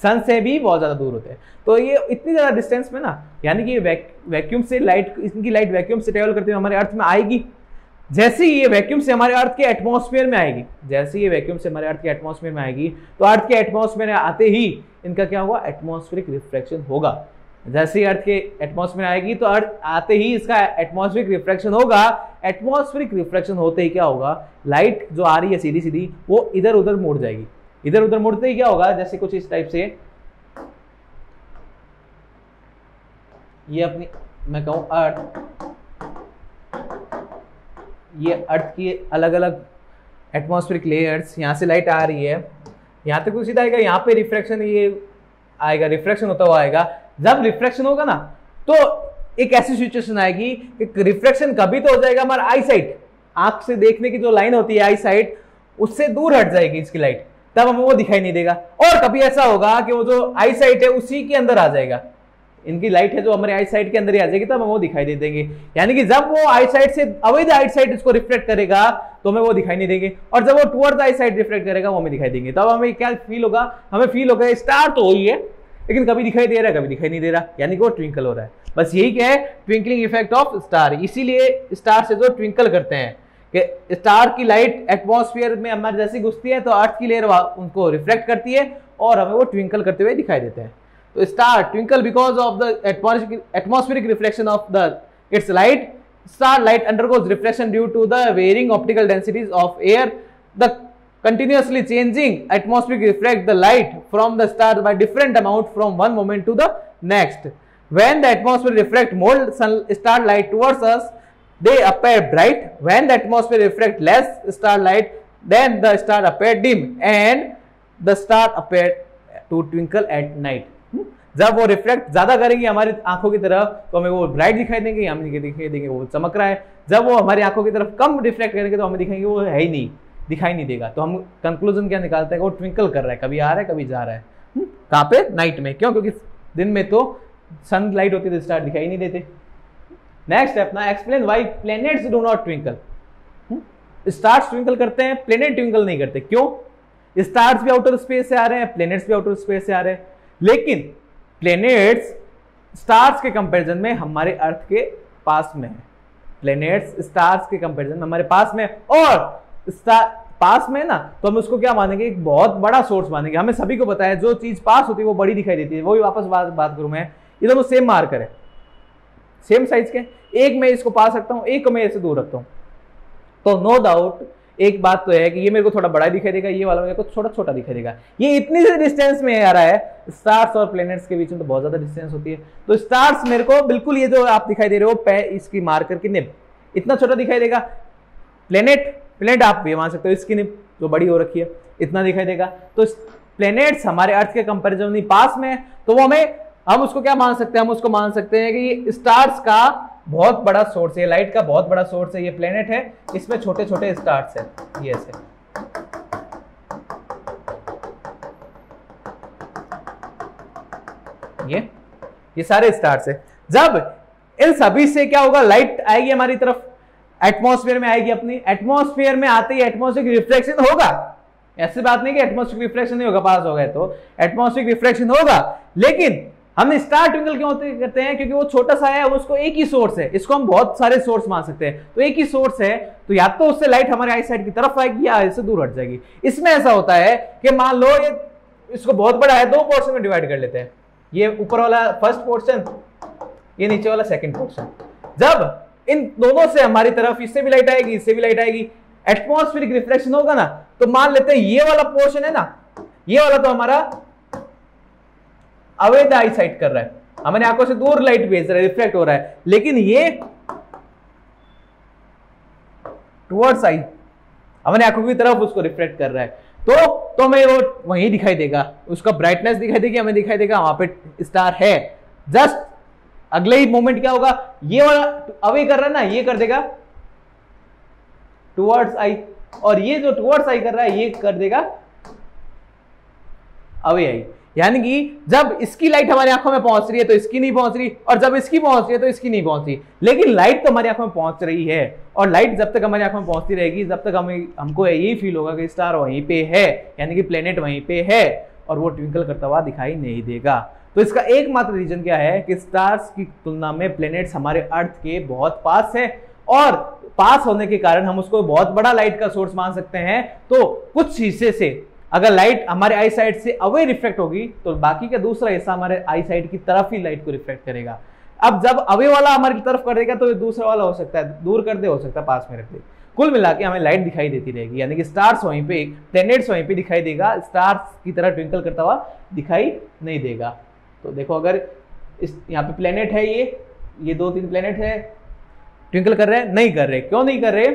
सन से भी बहुत ज्यादा दूर होते हैं। तो ये इतनी ज्यादा डिस्टेंस में ना, यानी कि वैक्यूम से लाइट, इनकी लाइट वैक्यूम से ट्रेवल करते हुए हमारे अर्थ में आएगी। जैसे ही ये वैक्यूम से हमारे अर्थ के एटमॉस्फेयर में आएगी, जैसे ये वैक्यूम से हमारे अर्थ के एटमॉस्फेयर में आएगी तो अर्थ के एटमॉस्फेयर में आते ही इनका क्या होगा, एटमॉस्फेरिक रिफ्रैक्शन होगा। जैसे ही अर्थ के एटमॉस्फेयर में आएगी तो अर्थ आते ही इसका एटमॉस्फेरिक रिफ्रैक्शन होगा। एटमॉस्फेरिक रिफ्रैक्शन होते ही क्या होगा, लाइट जो आ रही है सीधी सीधी वो इधर उधर मुड़ जाएगी। इधर उधर मुड़ते ही क्या होगा, जैसे कुछ इस टाइप से, ये अपनी मैं कहूं अर्थ, ये अर्थ की अलग अलग एटमॉस्फेरिक लेयर्स, यहाँ से लाइट आ रही है, यहाँ तक कुछ सीधा आएगा, यहाँ पे रिफ्रैक्शन ये आएगा, रिफ्रैक्शन होता हुआ आएगा। जब रिफ्रैक्शन होगा ना तो एक ऐसी सिचुएशन आएगी कि रिफ्रैक्शन कभी तो हो जाएगा, हमारा आई साइट, आंख से देखने की जो लाइन होती है आई साइट, उससे दूर हट जाएगी इसकी लाइट, तब हमें वो दिखाई नहीं देगा। और कभी ऐसा होगा कि वो जो आई साइट है उसी के अंदर आ जाएगा, इनकी लाइट है जो हमारे आई साइट के अंदर ही आ जाएगी, तब हम वो दिखाई दे देंगे। यानी कि जब वो आई साइट से अवैध आई साइट इसको रिफ्लेक्ट करेगा तो हमें वो दिखाई नहीं देंगे, और जब वो टुवर्ड्स आई साइट रिफ्लेक्ट करेगा वो हमें दिखाई देंगे। तब हमें क्या फील होगा, हमें फील होगा स्टार तो वही है लेकिन कभी दिखाई दे रहा है कभी दिखाई नहीं दे रहा, यानी कि वो ट्विंकल हो रहा है। बस यही क्या है, ट्विंकलिंग इफेक्ट ऑफ स्टार। इसीलिए स्टार से जो ट्विंकल करते हैं कि स्टार की लाइट एटमॉस्फेयर में हमारे जैसी घुसती है तो अर्थ की लेयर उनको रिफ्लेक्ट करती है और हमें वो ट्विंकल करते हुए दिखाई देते हैं। तो star twinkle because of the atmospheric reflection of the its light. Star light undergoes reflection due to the varying optical densities of air. The continuously changing atmospheric reflect the light from the star by different amount from one moment to the next. When the atmosphere reflect more star light towards us, they appear bright. When the atmosphere reflect less starlight, then the star appear dim and the star appear to twinkle at night. जब वो reflect ज्यादा करेंगे हमारी आंखों की तरफ तो हमें वो ब्राइट दिखाई देंगे, हमें दिखाई देंगे वो चमक रहा है। जब वो हमारी आंखों की तरफ कम रिफ्लेक्ट करेंगे तो हमें दिखाएंगे वो है ही नहीं, दिखाई नहीं देगा। तो हम कंक्लूजन क्या निकालते हैं, वो ट्विंकल कर रहा है, कभी आ रहा है कभी जा रहा है। कहाँ पे? नाइट में। क्यों? क्योंकि दिन में तो सनलाइट होती है तो स्टार दिखाई नहीं देते। नेक्स्ट है अपना explain why planets do not twinkle. Stars twinkle करते हैं, प्लैनेट ट्विंकल नहीं करते। क्यों? स्टार्स भी आउटर स्पेस से आ रहे हैं, प्लैनेट्स भी आउटर स्पेस से आ रहे हैं, लेकिन प्लैनेट्स स्टार्स के कंपैरिजन में हमारे अर्थ के पास में है। प्लैनेट्स स्टार्स के कंपैरिजन में हमारे पास में, और स्टार पास में ना, तो हम उसको क्या मानेंगे? एक बहुत बड़ा सोर्स मानेंगे। हमें सभी को पता है जो चीज पास होती है वो बड़ी दिखाई देती है। वो भी वापस बात करूं मैं, ये दोनों सेम मार्कर है, सेम साइज के। एक मैं इसको पा सकता हूं, एक को मैं ऐसे दूर रखता हूं, तो नो डाउट एक बात तो है कि ये मेरे को थोड़ा बड़ा दिखाई देगा, ये वाला मेरे को थोड़ा छोटा दिखाई देगा। ये इतनी से डिस्टेंस में आ रहा है, स्टार्स और प्लैनेट्स के बीच में तो बहुत ज्यादा डिस्टेंस होती है। तो स्टार्स मेरे को बिल्कुल ये जो आप दिखाई दे रहे हो इसकी मार्कर की निब इतना छोटा दिखाई देगा। प्लैनेट आप ये मान सकते हो इसकी निब जो बड़ी हो रखी है इतना दिखाई देगा। तो प्लैनेट्स हमारे अर्थ के कंपैरिजन में पास में है, तो वो हम उसको क्या मान सकते हैं? हम उसको मान सकते हैं कि ये स्टार्स का बहुत बड़ा सोर्स है, लाइट का बहुत बड़ा सोर्स है। ये प्लेनेट है, इसमें छोटे छोटे स्टार्स है, ये ऐसे। ये सारे स्टार्स है। जब इन सभी से क्या होगा? लाइट आएगी हमारी तरफ, एटमॉस्फेयर में आएगी अपनी। एटमॉस्फेयर में आते ही एटमॉस्फेरिक रिफ्लेक्शन होगा। ऐसी बात नहीं कि एटमॉस्फेरिक रिफ्लेक्शन नहीं होगा, पास हो गए तो एटमॉस्फेरिक रिफ्लेक्शन होगा। लेकिन हमने स्टार ट्विंकल क्यों करते हैं? क्योंकि वो छोटा सा है, उसको एक ही सोर्स है। इसको हम बहुत सारे सोर्स मान सकते हैं, तो एक ही सोर्स है, तो या तो उससे लाइट हमारे आई साइड की तरफ आएगी या इससे दूर हट जाएगी। इसमें ऐसा होता है कि मान लो ये इसको बहुत बड़ा है, दो पोर्शन में डिवाइड कर लेते हैं। ये ऊपर वाला फर्स्ट पोर्शन, ये नीचे वाला सेकंड पोर्शन। जब इन दोनों से हमारी तरफ इससे भी लाइट आएगी, इससे भी लाइट आएगी, एटमॉस्फेरिक रिफ्लेक्शन होगा ना, तो मान लेते हैं ये वाला पोर्शन है ना, ये वाला तो हमारा अवे द आई साइड कर रहा है, हमारे आंखों से दूर लाइट भेज रहा है, रिफ्लेक्ट हो रहा है। लेकिन ये टुवर्ड्स आई, हमारे आंखों की तरफ उसको रिफ्लेक्ट कर रहा है, तो हमें वो वहीं दिखाई देगा, उसका ब्राइटनेस दिखाई देगी, हमें दिखाई देगा वहां पे स्टार है। जस्ट अगले ही मोमेंट क्या होगा? ये वाला अवे कर रहा है ना, ये कर देगा टुवर्ड्स आई, और ये जो टुवर्ड्स आई कर रहा है ये कर देगा अवे आई। यानी कि जब इसकी लाइट हमारी आंखों में पहुंच रही है तो इसकी नहीं पहुंच रही, और जब इसकी पहुंच रही है तो इसकी नहीं पहुंच रही। लेकिन लाइट तो हमारी आंखों में पहुंच रही है, और लाइट जब तक हमारी आंखों में पहुंचती रहेगी जब तक हमको यही फील होगा कि स्टार वहीं पे है, यानी कि प्लेनेट वहीं पे है, और वो ट्विंकल करता हुआ दिखाई नहीं देगा। तो इसका एकमात्र रीजन क्या है कि स्टार्स की तुलना में प्लेनेट्स हमारे अर्थ के बहुत पास है, और पास होने के कारण हम उसको बहुत बड़ा लाइट का सोर्स मान सकते हैं। तो कुछ हिस्से से अगर लाइट हमारे आई साइड से अवे रिफ्लेक्ट होगी तो बाकी का दूसरा हिस्सा हमारे आई साइड की तरफ ही लाइट को रिफ्लेक्ट करेगा। अब जब अवे वाला हमारी तरफ कर देगा तो दूसरा वाला हो सकता है दूर कर दे, हो सकता है पास में रख दे। कुल मिला के हमें लाइट दिखाई देती रहेगी, यानी कि स्टार्स वहीं पे, प्लैनेट्स वहीं पे दिखाई देगा, स्टार्स की तरह ट्विंकल करता हुआ दिखाई नहीं देगा। तो देखो अगर इस यहाँ पे प्लैनेट है, ये 2-3 प्लैनेट है, ट्विंकल कर रहे हैं? नहीं कर रहे। क्यों नहीं कर रहे?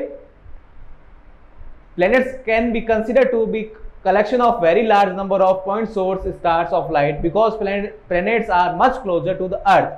Planets can be considered to be collection of very large number of point source stars of light because planets are much closer to the earth.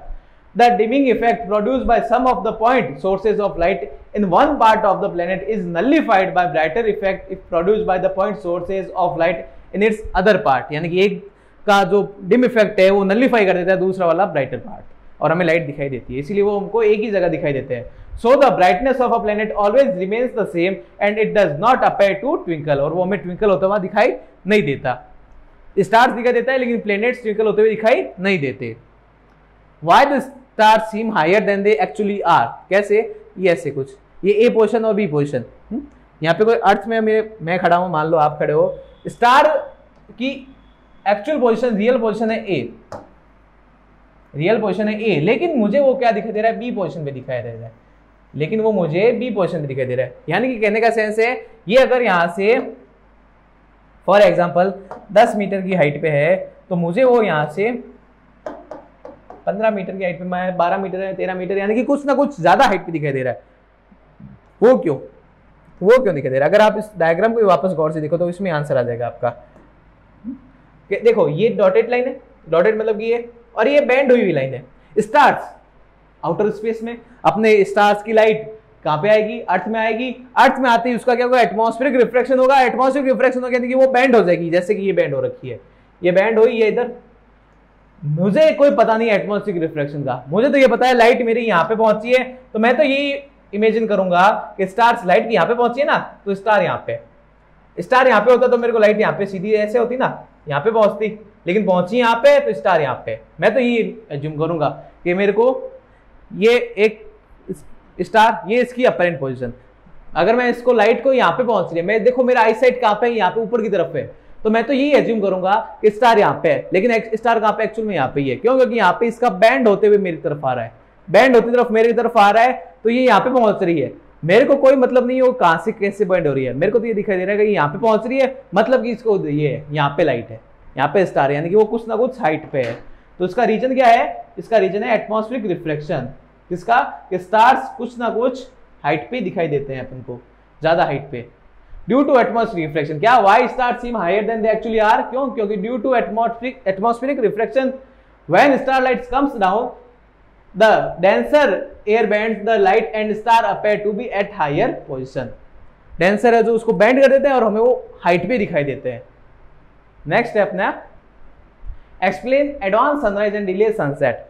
The dimming effect produced by some of the point sources of light in one part of the planet is nullified by brighter effect if produced by the point sources of light in its other part. यानी कि एक का जो dim effect है वो nullify कर देता है दूसरा वाला ब्राइटर पार्ट, और हमें लाइट दिखाई देती है, इसीलिए वो हमको एक ही जगह दिखाई देते हैं। So the brightness of a planet always remains the same and it does not appear to twinkle, और वो हमें ट्विंकल होता हुआ दिखाई नहीं देता। स्टार्स दिखाई देता है लेकिन प्लैनेट्स ट्विंकल होते हुए दिखाई नहीं देते। Why the stars seem higher than they actually are? कैसे? ये ऐसे कुछ, ये ए पोजिशन और बी पोजिशन। यहाँ पे कोई अर्थ में मैं खड़ा हूं, मान लो आप खड़े हो, स्टार की एक्चुअल पोजिशन, रियल पोजिशन है ए, रियल पोजिशन है ए, लेकिन मुझे वो क्या दिखाई दे रहा है? बी पोजिशन पे दिखाई दे रहा है, लेकिन वो मुझे बी पोजीशन पे दिखाई दे रहा है। यानी कि कहने का सेंस है, ये अगर यहां से फॉर एग्जांपल 10 मीटर की हाइट पे है तो मुझे वो यहां से 15 मीटर की हाइट पे, मैं 12 मीटर है, 13 मीटर, यानी कि कुछ ना कुछ ज्यादा हाइट पे दिखाई दे रहा है। वो क्यों दिखाई दे रहा है? अगर आप इस डायग्राम को वापस गौर से देखो तो इसमें आंसर आ जाएगा आपका। देखो ये डॉटेड लाइन है, डॉटेड मतलब ये, और ये बैंड हुई हुई लाइन है। स्टार्स आउटर स्पेस में, अपने स्टार्स की लाइट कहां पे आएगी? अर्थ में आएगी। अर्थ में आते ही उसका क्या होगा? एटमॉस्फेरिक रिफ्लेक्शन होगा। एटमॉस्फेरिक रिफ्लेक्शन होगा यानी कि वो बैंड हो जाएगी, जैसे कि ये बैंड हो रखी है, ये बैंड हुई है इधर, मुझे कोई पता नहीं एटमॉस्फेरिक रिफ्लेक्शन का, मुझे तो ये पता है लाइट मेरी यहाँ पे पहुंची है, तो मैं तो यही इमेजिन करूंगा कि स्टार लाइट की यहाँ पे पहुंची है ना, तो स्टार यहाँ पे, स्टार यहाँ पे होता तो मेरे को लाइट यहाँ पे सीधी ऐसे होती ना, यहाँ पे पहुंचती, लेकिन पहुंची यहाँ पे तो स्टार यहाँ पे। मैं तो ये एज्यूम करूंगा कि मेरे को ये एक स्टार, ये इसकी अपरेंट पोजीशन, अगर मैं इसको लाइट को यहाँ पे पहुंच रही है, मैं देखो मेरा आई साइड कहाँ पे, यहाँ पे ऊपर की तरफ है, तो मैं तो यही एज्यूम करूंगा कि स्टार यहाँ पे है, लेकिन स्टार कहाँ पे एक्चुअल में यहाँ पे ही है। क्यों? क्योंकि यहाँ पे इसका बैंड होते हुए मेरी तरफ आ रहा है, बैंड होती तरफ मेरी तरफ आ रहा है, तो ये यहाँ पे पहुंच रही है। मेरे को कोई मतलब नहीं है वो कहां से कैसे बैंड हो रही है, मेरे को तो ये दिखाई दे रहा है कि यहाँ पे पहुंच रही है, मतलब कि इसको ये यहाँ पे लाइट है, यहाँ पे स्टार है, यानी कि वो कुछ ना कुछ हाइट पे है। तो इसका रीजन क्या है? इसका रीजन है एटमॉस्फेरिक रिफ्लेक्शन। किसका? स्टार्स कुछ ना कुछ हाइट पे दिखाई देते हैं अपन को, ज्यादा हाइट पे, ड्यू टू एटमॉस्फेरिक रिफ्लेक्शन। क्या? Why stars seem higher than they actually are? क्यों? क्योंकि due to atmospheric reflection when starlight comes down the denser air bends the light and star appear to be at higher position। denser है जो उसको band कर देते हैं और हमें वो हाइट पे दिखाई देते हैं। नेक्स्ट है अपना explain advance sunrise and delay sunset.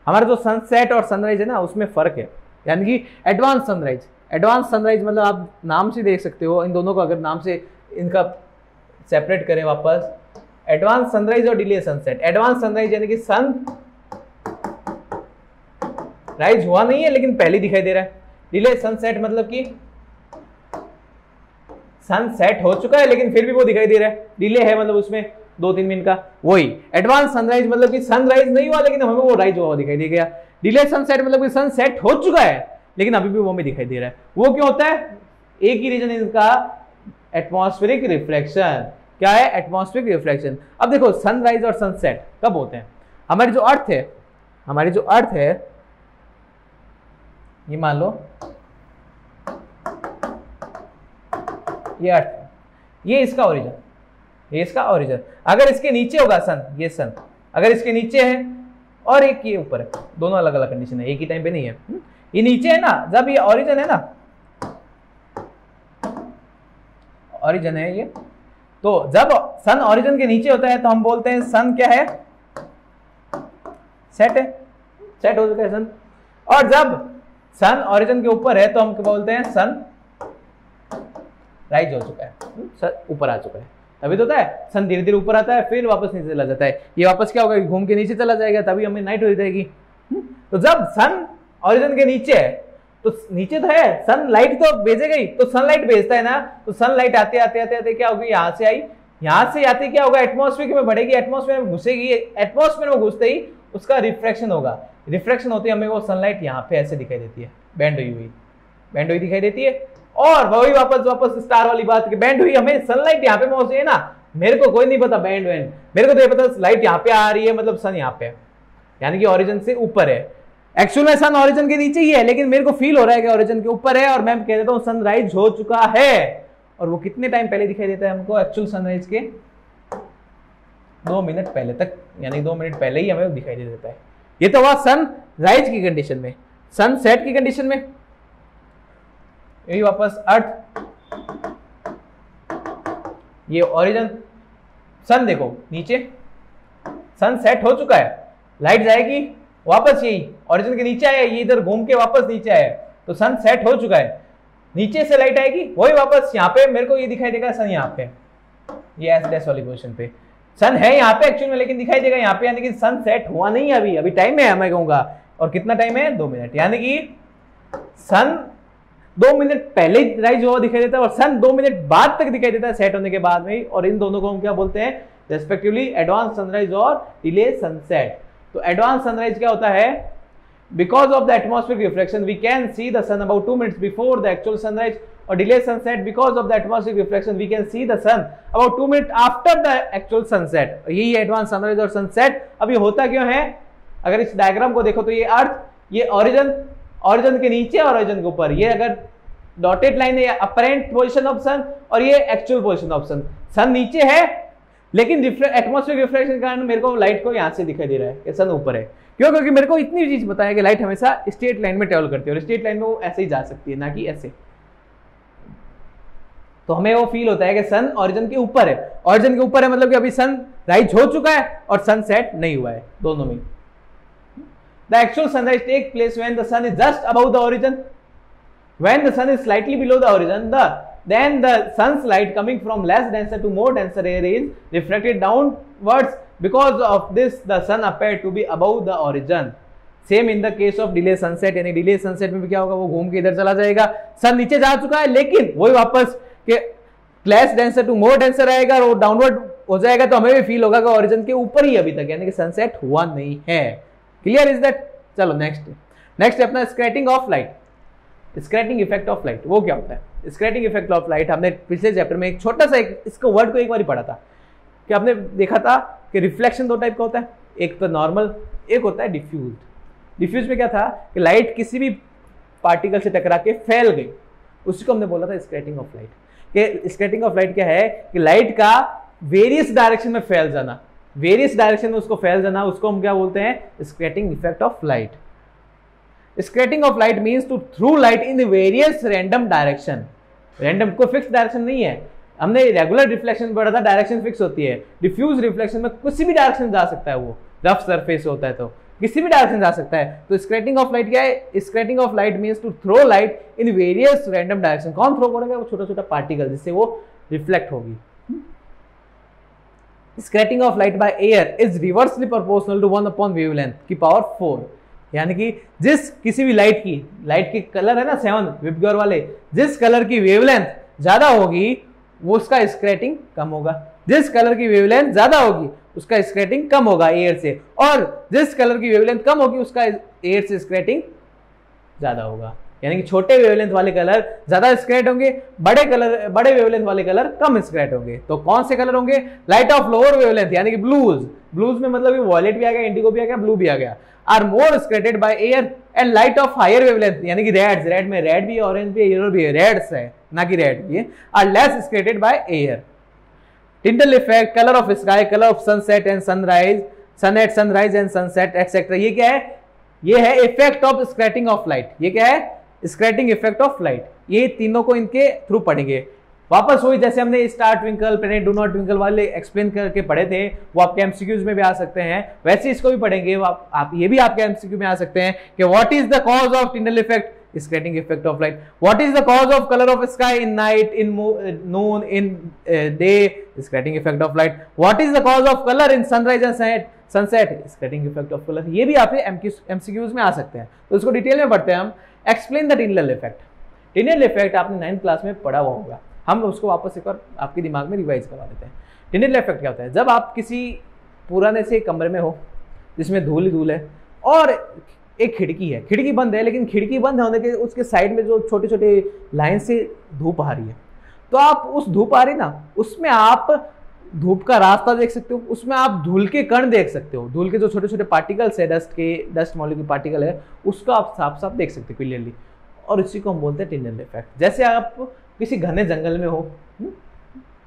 हमारा जो सनसेट और सनराइज है ना, उसमें फर्क है, यानी कि एडवांस सनराइज मतलब आप नाम से देख सकते हो, इन दोनों को अगर नाम से इनका सेपरेट करें वापस, एडवांस सनराइज और डिले सनसेट। एडवांस सनराइज यानी कि सन राइज हुआ नहीं है लेकिन पहले दिखाई दे रहा है। डिले सनसेट मतलब कि सनसेट हो चुका है लेकिन फिर भी वो दिखाई दे रहा है, डिले है मतलब उसमें 2-3 मिनट का। वही एडवांस सनराइज मतलब कि सनराइज नहीं हुआ लेकिन हमें वो राइज हुआ दिखाई दे गया। डिले सनसेट मतलब कि सनसेट हो चुका है लेकिन अभी भी वो हमें दिखाई दे रहा है। वो क्यों होता है? एक ही रीजन इसका, एटमॉस्फेरिक रिफ्लेक्शन। क्या है? Atmospheric reflection. अब देखो सनराइज और सनसेट कब होते हैं? हमारी जो अर्थ है ये मान लो ये अर्थ है, ये इसका ओरिजिन, अगर इसके नीचे होगा सन, ये सन अगर इसके नीचे है और एक ये ऊपर है, दोनों अलग अलग कंडीशन है, एक ही टाइम पे नहीं है। ये नीचे है ना, जब ये ओरिजिन है ना, ओरिजिन है ये, तो जब सन ओरिजिन के नीचे होता है तो हम बोलते हैं सन क्या है? सेट हो चुका है सन। और जब सन ओरिजिन के ऊपर है तो हम क्या बोलते हैं? सन राइज हो चुका है, ऊपर आ चुका है। तभी तो होता है सन धीरे धीरे ऊपर आता है फिर वापस नीचे चला जाता है, ये वापस क्या होगा? घूम के नीचे चला जाएगा, तभी हमें नाइट हो जाएगी। तो जब सन ओरिजिन के नीचे है तो नीचे तो है, सन लाइट तो भेजेगा ही, तो सनलाइट भेजता है ना, तो सनलाइट आते आते क्या होगी? यहाँ से आई, यहाँ से आते क्या होगा? एटमॉस्फेयर में बढ़ेगी, एटमॉस्फेयर में घुसेगी, एटमॉस्फेयर में घुसते ही उसका रिफ्रैक्शन होगा, रिफ्रैक्शन होती है, हमें वो सनलाइट यहाँ पे ऐसे दिखाई देती है, बैंड हुई दिखाई देती है। और वही वापस स्टार वाली बात की, बैंड हुई, हमें सनलाइट यहाँ पे पहुंची है ना, मेरे को कोई नहीं पता बैंड, मेरे को तो ये पता लाइट यहाँ पे आ रही है मतलब सन यहाँ पे, यानी कि ओरिजिन से ऊपर है। एक्चुअल में सन ओरिजिन के नीचे ही है लेकिन मेरे को फील हो रहा है कि ओरिजिन के ऊपर है, और मैं कह देता हूँ सनराइज हो चुका है। और वो कितने टाइम पहले दिखाई देता है हमको? एक्चुअल सनराइज के 2 मिनट पहले तक, यानी 2 मिनट पहले ही हमें दिखाई दे देता है। ये तो हुआ सनराइज की कंडीशन में। सनसेट की कंडीशन में यही वापस अर्थ, ये ओरिजिन, सन देखो नीचे, सन सेट हो चुका है, लाइट जाएगी वापस, यही ओरिजिन के नीचे आया, ये इधर घूम के वापस नीचे आया, तो सन सेट हो चुका है, नीचे से लाइट आएगी, वही वापस यहाँ पे मेरे को ये दिखाई देगा सन यहाँ पे, ये एस डैश वाली पोजीशन पे सन है यहाँ पे एक्चुअल में, लेकिन दिखाई देगा यहाँ पे, यानी कि सन सेट हुआ नहीं है अभी टाइम है, मैं कहूंगा। और कितना टाइम है? 2 मिनट, यानी कि सन 2 मिनट पहले राइज हुआ दिखाई देता है और सन 2 मिनट बाद तक दिखाई देता है सेट होने के बाद में। और इन दोनों को हम क्या बोलते हैं रेस्पेक्टिवली? एडवांस सनराइज और डिले सनसेट। तो एडवांस सनराइज क्या होता है? Because of the atmospheric reflection we can see the sun about 2 minutes before the actual sunrise. और delay sunset because of the atmospheric reflection we can see the sun about 2 minute after the actual sunset. यही advance sunrise और sunset. अब ये होता क्यों है? अगर इस डायग्राम को देखो तो ये अर्थ, ये ओरिजिन के नीचे और ओरिजिन के ऊपर, ये अगर डॉटेड लाइन है अपरेंट पोजीशन ऑफ सन और ये एक्चुअल पोजीशन ऑफ सन। सन नीचे है लेकिन एटमॉस्फेरिक रिफ्लेक्शन के कारण मेरे को लाइट को यहां से दिखाई दे रहा है कि सन ऊपर है। क्यों? क्योंकि मेरे को इतनी चीज पता है कि लाइट हमेशा स्ट्रेट लाइन में ट्रेवल करती है और स्ट्रेट लाइन में वो ऐसे ही जा सकती है, ना कि ऐसे। तो हमें वो फील होता है कि सन ओरिजिन के ऊपर है। ओरिजिन के ऊपर है मतलब कि अभी सन राइज हो चुका है और सनसेट नहीं हुआ है, दोनों में। The actual sunrise take place when the sun is just above the origin, when the sun is slightly below the origin, then the sun's light coming from less denser to more denser air is reflected downwards. Because of this the sun appeared to be above the origin. Same in the case of delay sunset, यानी delay sunset में भी क्या होगा, वो घूम के इधर चला जाएगा, सन नीचे जा चुका है लेकिन वही वापस के less denser to more denser आएगा और डाउनवर्ड हो जाएगा, तो हमें भी फील होगा कि ओरिजिन के ऊपर ही अभी तक, यानी कि सनसेट हुआ नहीं है। Clear is that? चलो नेक्स्ट अपना scattering of light. Scattering effect of light वो क्या होता है? स्क्रैटिंग इफेक्ट ऑफ लाइट हमने पिछले चैप्टर में एक छोटा सा इसको वर्ड को एक बार ही पढ़ा था कि आपने देखा था कि रिफ्लेक्शन दो टाइप का होता है, एक तो नॉर्मल, एक होता है डिफ्यूज। डिफ्यूज में क्या था कि लाइट किसी भी पार्टिकल से टकरा के फैल गई, उसी को हमने बोला था स्क्रैटिंग ऑफ लाइट। कि स्क्रैटिंग ऑफ लाइट क्या है कि लाइट का वेरियस डायरेक्शन में फैल जाना, वेरियस डायरेक्शन में उसको फैल जाना, उसको हम क्या बोलते हैं? Scattering effect of light. Scattering of light means to through light in various random direction. Random को फिक्स डायरेक्शन नहीं है, हमने रेगुलर रिफ्लेक्शन पढ़ा था, डायरेक्शन फिक्स होती है। डिफ्यूज रिफ्लेक्शन में किसी भी डायरेक्शन जा सकता है, वो रफ सरफेस होता है तो किसी भी डायरेक्शन जा सकता है। तो स्क्रैटिंग ऑफ लाइट क्या है? Scattering of light means to throw light in various random direction. कौन थ्रो करेगा? वो छोटा छोटा पार्टिकल, जिससे वो रिफ्लेक्ट होगी। Scattering of light by air is reversely proportional to 1 upon wavelength की पावर 4। यानी कि जिस किसी भी लाइट की कलर है ना 7 विबग्योर वाले, जिस कलर की वेवलेंथ ज्यादा होगी वो उसका स्क्रैटिंग कम होगा, जिस कलर की वेवलेंथ ज्यादा होगी उसका स्क्रैटिंग कम होगा एयर से, और जिस कलर की वेवलेंथ कम होगी उसका एयर से स्क्रैटिंग ज्यादा होगा। यानी कि छोटे वेवलेंथ वाले कलर ज्यादा स्क्रैट होंगे, बड़े वेवलेंथ वाले कलर कम स्क्रैट होंगे। तो कौन से कलर होंगे? लाइट ऑफ लोअर वेवलेंथ यानी कि ब्लूज में मतलब वॉयलेट भी आ गया, इंडिगो भी आ गया, ब्लू भी आ गया, are more scattered by air. And light of higher wavelength यानी कि रेड में रेड भी है, ऑरेंज भी है, येलो भी है, रेड्स है ना कि रेड भी है, are less scattered by air. Tyndall effect, colour of sky, colour of sunset and sunrise, sunrise and sunset etcetera. ये क्या है? ये है effect of scattering of light. ये क्या है? Scattering effect of light. ये तीनों को इनके थ्रू पढ़ेंगे। वापस वही जैसे हमने star twinkle, planet do not twinkle वाले एक्सप्लेन करके पढ़े थे, वो आपके एमसीक्यूज में भी आ सकते हैं, वैसे इसको भी पढ़ेंगे। आप ये भी आपके एमसीक्यू में आ सकते हैं कि what is the cause of Tyndall effect? Scattering effect of light. What is the cause of colour of sky in night, in Noon, in day? Scattering effect of light. What is the cause of colour in sunrise and sunset? Scattering effect of colour. ये भी आपके MCQs में आ सकते हैं, तो इसको detail में पढ़ते हैं हम। Explain the Tyndall effect. Tyndall effect आपने 9th क्लास में पढ़ा हुआ होगा, हम उसको वापस एक बार आपके दिमाग में रिवाइज करवा देते हैं। टिंडल इफेक्ट क्या होता है? जब आप किसी पुराने से कमरे में हो जिसमें धूल ही धूल है और एक खिड़की है, खिड़की बंद है, लेकिन खिड़की बंद होने के उसके साइड में जो छोटे छोटे लाइन से धूप आ रही है, तो आप उस धूप आ रही ना, उसमें आप धूप का रास्ता देख सकते हो, उसमें आप धूल के कण देख सकते हो, धूल के जो छोटे छोटे पार्टिकल्स है, डस्ट मॉलिक्यूल पार्टिकल है, उसको आप साफ साफ देख सकते हो क्लियरली, और इसी को हम बोलते हैं टिंडल इफेक्ट। जैसे आप किसी घने जंगल में हो,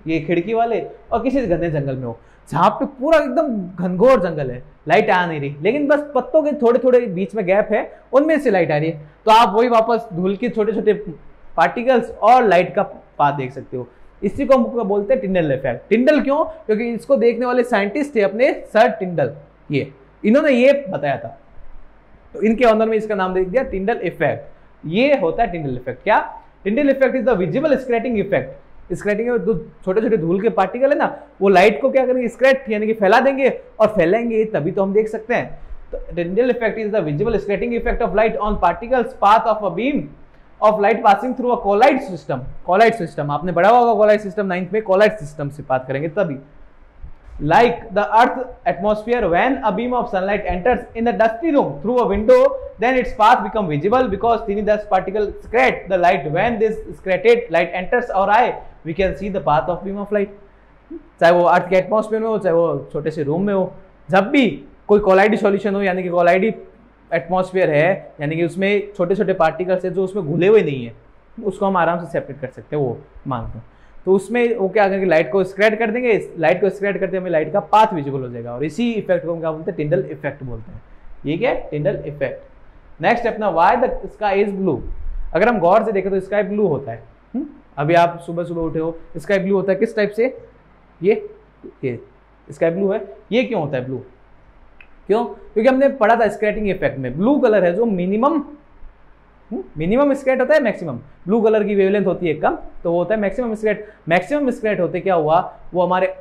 ये खिड़की वाले, और किसी घने जंगल में हो जहाँ पे पूरा एकदम घनघोर जंगल है, लाइट आ नहीं रही, लेकिन बस पत्तों के थोड़े थोड़े बीच में गैप है, उनमें से लाइट आ रही है, तो आप वही वापस धूल के छोटे छोटे पार्टिकल्स और लाइट का पाथ देख सकते हो। इसी को हम बोलते हैं टिंडल इफेक्ट। टिंडल क्यों? क्योंकि इसको देखने वाले साइंटिस्ट थे अपने सर टिंडल, इन्होंने ये बताया था, तो इनके ऑनर में इसका नाम दे दिया टिंडल इफेक्ट। ये होता है टिंडल इफेक्ट। क्या? टिंडल effect is the visible scattering effect. Scattering में जो छोटे छोटे धूल के पार्टिकल है ना, वो लाइट को क्या करेंगे? स्क्रैट यानी कि फैला देंगे, और फैलाएंगे तभी तो हम देख सकते हैं। तो Tyndall effect is the visible scattering effect of light on particles path of a beam of light passing through a colloid system. Colloid system आपने पढ़ा होगा, कोलाइड सिस्टम 9th में, कोलाइड सिस्टम से बात करेंगे तभी। Like the Earth atmosphere, when a beam of sunlight enters in the dusty room through a window, then its path become visible because tiny dust particles scratch the light. When this scratched light enters our eye, we can see the path of beam of light. चाहे वो अर्थ के atmosphere में हो, चाहे वो छोटे से room में हो, जब भी कोई कोलाइडी सॉल्यूशन हो, यानी कि कोलाइडी एटमॉस्फेयर है, यानी कि उसमें छोटे छोटे पार्टिकल्स है जो उसमें घुले हुए नहीं है, उसको हम आराम से सेपरेट कर सकते हैं, वो मानते हैं। तो उसमें वो क्या करेंगे? लाइट को स्क्रैट कर देंगे, लाइट को स्क्रैट करते हमें लाइट का पाथ विजिबल हो जाएगा, और इसी इफेक्ट को हम क्या बोलते हैं? टिंडल इफेक्ट बोलते हैं। ये क्या है? Tyndall effect. नेक्स्ट अपना why the sky is blue. अगर हम गौर से देखें तो स्काई ब्लू होता है, अभी आप सुबह सुबह उठे हो, स्काई ब्लू होता है किस टाइप से, ये स्काई ब्लू है। ये क्यों होता है ब्लू, क्यों, क्योंकि हमने पढ़ा था स्कैटरिंग इफेक्ट में, ब्लू कलर है जो मिनिमम स्कैट होता है मैक्सिमम, ब्लू कलर की वेवलेंथ होती है कम, तो वो होता है मैक्सिमम स्कैट। मैक्सिमम स्कैट होते क्या हुआ, वो हमारे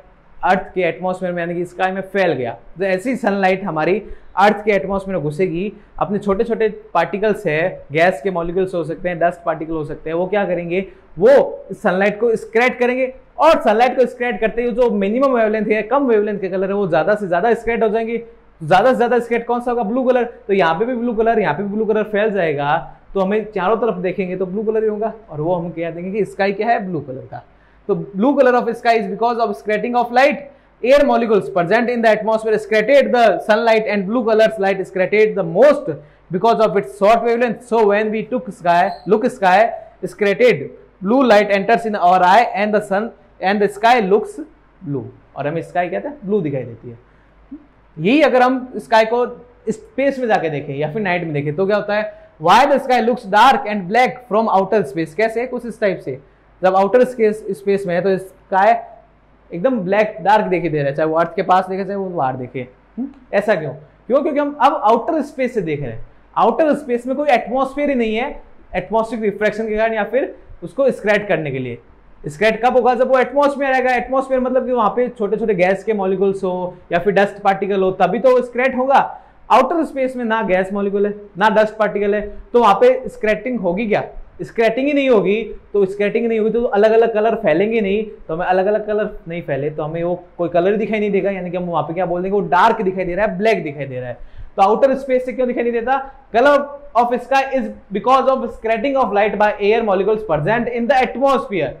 अर्थ के एटमॉस्फेयर में यानी कि स्काई में फैल गया। तो ऐसी सनलाइट हमारी अर्थ के एटमॉस्फेयर में घुसेगी, अपने छोटे छोटे पार्टिकल्स है, गैस के मॉलिक्यूल्स हो सकते हैं, डस्ट पार्टिकल हो सकते हैं, वो क्या करेंगे, वो सनलाइट को स्क्रैच करेंगे, और सनलाइट को स्क्रैच करते ही जो मिनिमम वेवलेंथ है, कम वेवलेंथ के कलर है, वो ज्यादा से ज्यादा स्क्रैच हो जाएंगे। ज्यादा से ज्यादा स्क्रैच कौन सा होगा, ब्लू कलर। तो यहाँ पे भी ब्लू कलर, यहाँ पे भी ब्लू कलर फैल जाएगा, तो हमें चारों तरफ देखेंगे तो ब्लू कलर ही होगा, और वो हम कह देंगे कि स्काई क्या है, ब्लू कलर का। तो blue colour of sky is because of scattering of light, air molecules present in the atmosphere scattered the sunlight, and blue colors light scattered the most because of its short wavelength. So when we look sky scattered, blue light enters in our eye and the sun and the sky looks blue, और हमें sky कहते हैं blue दिखाई देती है। यही अगर हम स्काई को स्पेस में जाके देखें या फिर नाइट में देखें तो क्या होता है, why the sky looks dark and black from outer space, कैसे, कुछ इस टाइप से। जब आउटर स्पेस में है तो स्काई एकदम ब्लैक डार्क दिखाई दे रहा है, चाहे वो अर्थ के पास देखे चाहे वो बाहर देखे। ऐसा क्यों, क्योंकि हम अब आउटर स्पेस से देख रहे हैं, आउटर स्पेस में कोई एटमॉस्फेयर ही नहीं है, एटमॉस्फेरिक रिफ्रैक्शन के कारण, या फिर उसको स्क्रैच करने के लिए। स्क्रैच कब होगा, जब वो एटमॉस्फेयर आएगा। एटमॉस्फेयर मतलब कि वहां पे छोटे छोटे गैस के मॉलिक्यूल्स हो या फिर डस्ट पार्टिकल हो, तभी तो स्क्रैच होगा। आउटर स्पेस में ना गैस मॉलिक्यूल है ना डस्ट पार्टिकल है, तो वहां पे स्क्रैचिंग होगी क्या, स्क्रैटिंग ही नहीं होगी। तो स्क्रैटिंग नहीं होगी तो अलग अलग कलर फैलेंगे नहीं, तो हमें अलग अलग कलर नहीं फैले तो हमें वो कोई कलर दिखाई नहीं देगा, यानी कि हम वहां पे क्या बोल देंगे, वो डार्क दिखाई दे रहा है, ब्लैक दिखाई दे रहा है। तो आउटर स्पेस से क्यों दिखाई नहीं देता, colour of sky is because of scattering of light by air molecules present in the atmosphere.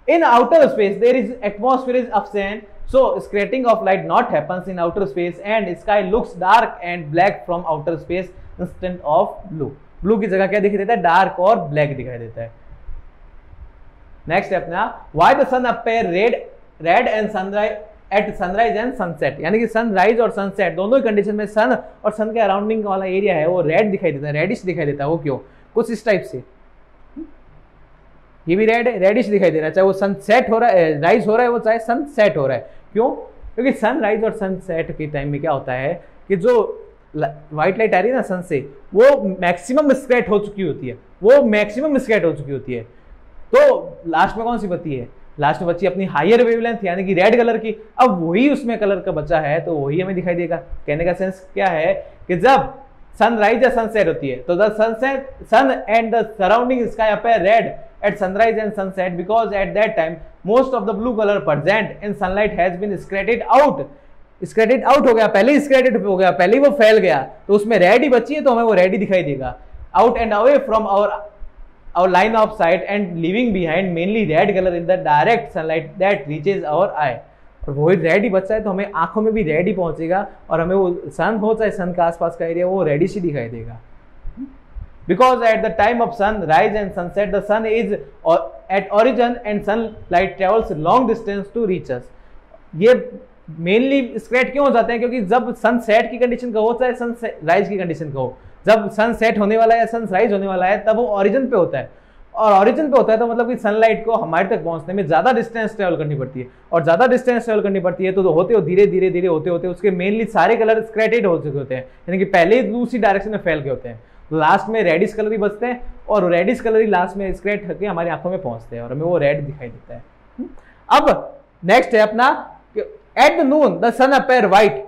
In outer space there is atmosphere is absent, so scatting of light not happens in outer space and sky looks dark and black from outer space instead of blue. Blue की जगह क्या दिखाई देता है, dark और black दिखाई देता है। नेक्स्ट है अपना why the sun appear red and sunrise at sunrise and sunset, यानी कि सनराइज और सनसेट दोनों ही कंडीशन में सन और सन के अराउंडिंग वाला एरिया है वो रेड दिखाई देता है, रेडिश दिखाई देता है। वो क्यों, कुछ इस टाइप से, ये भी रेडिश दिखाई दे रहा है, चाहे वो सनसेट हो रहा है, राइज हो रहा है, वो चाहे सनसेट हो रहा है। क्यों, क्योंकि सनराइज और सनसेट के टाइम में क्या होता है कि जो व्हाइट लाइट आ रही है ना सन से, वो मैक्सिमम स्क्रैच हो चुकी होती है, वो मैक्सिमम स्क्रैच हो चुकी होती है। तो लास्ट में कौन सी बची है, लास्ट में बची अपनी हायर वेवलेंथ यानी कि रेड कलर की। अब वही उसमें कलर का बचा है तो वही हमें दिखाई देगा। कहने का सेंस क्या है कि जब सनराइज या सनसेट होती है तो the sun and the surrounding sky appear red at sunrise and sunset because at that time most of the blue color present in sunlight has been scattered out हो गया, पहले ही scattered हो गया, पहले ही वो फैल गया, तो उसमें रेड ही बची है तो हमें वो रेड ही दिखाई देगा। out and away from our line of sight and leaving behind mainly red color in the direct sunlight that reaches our eye, और वही रेड ही बचा है तो हमें आंखों में भी रेड ही पहुंचेगा और हमें वो सन हो चाहे सन का आसपास का एरिया वो रेडिश ही दिखाई देगा। Because at the time of sunrise and sunset the sun is at origin and sunlight travels long distance to reach us। ये मेनली स्क्रैच क्यों हो जाते हैं, क्योंकि जब सनसेट की कंडीशन का हो चाहे सनराइज की कंडीशन का हो, जब सनसेट होने वाला है या सनराइज होने वाला है तब वो ओरिजिन पे होता है, और ओरिजिन पे होता है तो मतलब कि सनलाइट को हमारे तक पहुंचने में ज्यादा डिस्टेंस ट्रेवल करनी पड़ती है, और ज्यादा डिस्टेंस ट्रेवल करनी पड़ती है तो होते हो धीरे धीरे धीरे होते होते उसके मेनली सारे कलर स्क्रैटेड हो चुके होते हैं, यानी कि पहले ही दूसरी डायरेक्शन में फैल गए होते हैं। लास्ट में रेडिश कलर ही बचते हैं और रेडिश कलर ही लास्ट में स्क्रैच करके हमारी आंखों में पहुंचते हैं और हमें वो रेड दिखाई देता है। अब नेक्स्ट है अपना at the noon the sun appear white.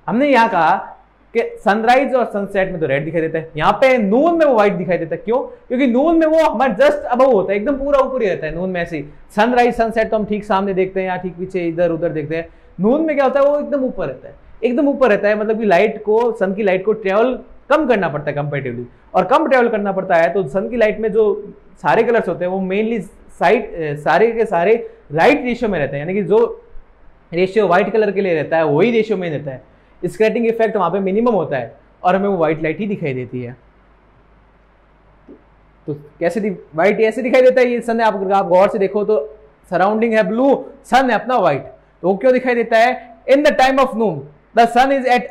हमने यहाँ कहा कि सनराइज और सनसेट में तो रेड दिखाई देता है, यहाँ पे नून में वो व्हाइट दिखाई देता है। क्यों, क्योंकि नून में वो हमारे जस्ट अबव होता है, एकदम पूरा ऊपर ही रहता है नून में। ऐसे सनराइज सनसेट तो हम ठीक सामने देखते हैं या ठीक पीछे इधर उधर देखते हैं, नून में क्या होता है वो एकदम ऊपर रहता है, एकदम ऊपर रहता है, मतलब कि लाइट को, सन की लाइट को ट्रेवल कम करना पड़ता है कंपेरेटिवली, और कम ट्रेवल करना पड़ता है तो सन की लाइट में जो सारे कलर्स होते हैं वो मेनली सारे के सारे राइट रेशियो में रहते हैं, यानी कि जो रेशियो व्हाइट कलर के लिए रहता है वही रेशियो में रहता है। स्क्रैटिंग इफेक्ट वहां पे मिनिमम होता है और हमें वो व्हाइट लाइट ही दिखाई देती है। तो कैसे व्हाइट ऐसे दिखाई देता है, ये सन है, आप गौर से देखो तो सराउंडिंग है ब्लू, सन है अपना व्हाइट, तो वो क्यों दिखाई देता है, in the time of noon the sun is at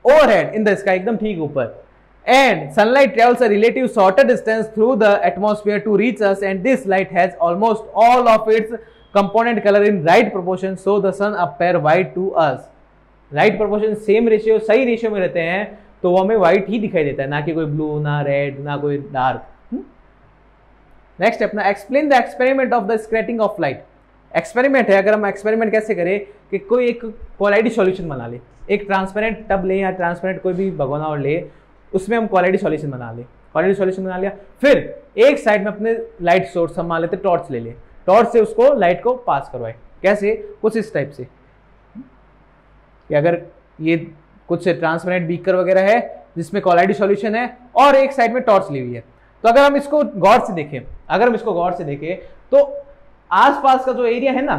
overhead in the sky, एकदम ठीक ऊपर। and sunlight travels a relative shorter distance through the atmosphere to reach us, and this light has almost all of its component color in right proportion, so the sun appear white to us. Right proportion same ratio, सही ratio में रहते हैं तो वो हमें white ही दिखाई देता है, ना कि कोई ब्लू, ना रेड, ना कोई डार्क। नेक्स्ट अपना explain the experiment of the scattering of light. Experiment है, अगर हम एक्सपेरिमेंट कैसे करें कि कोई एक क्वालिटी सॉल्यूशन बना ले, एक ट्रांसपेरेंट टब ले या ट्रांसपेरेंट कोई भी भगोना और ले, उसमें हम क्वालिटी सॉल्यूशन बना ले, क्वालिटी सॉल्यूशन बना लिया, फिर एक साइड में अपने लाइट सोर्स हम मान लेते, टॉर्च ले ले, टॉर्च से उसको लाइट को पास करवाए। कैसे? कुछ इस टाइप से कि अगर ये कुछ ट्रांसपेरेंट बीकर वगैरह है जिसमें क्वालिटी सॉल्यूशन है और एक साइड में टॉर्च ली हुई है, तो अगर हम इसको गौर से देखें, अगर हम इसको गौर से देखें तो आसपास का जो एरिया है ना,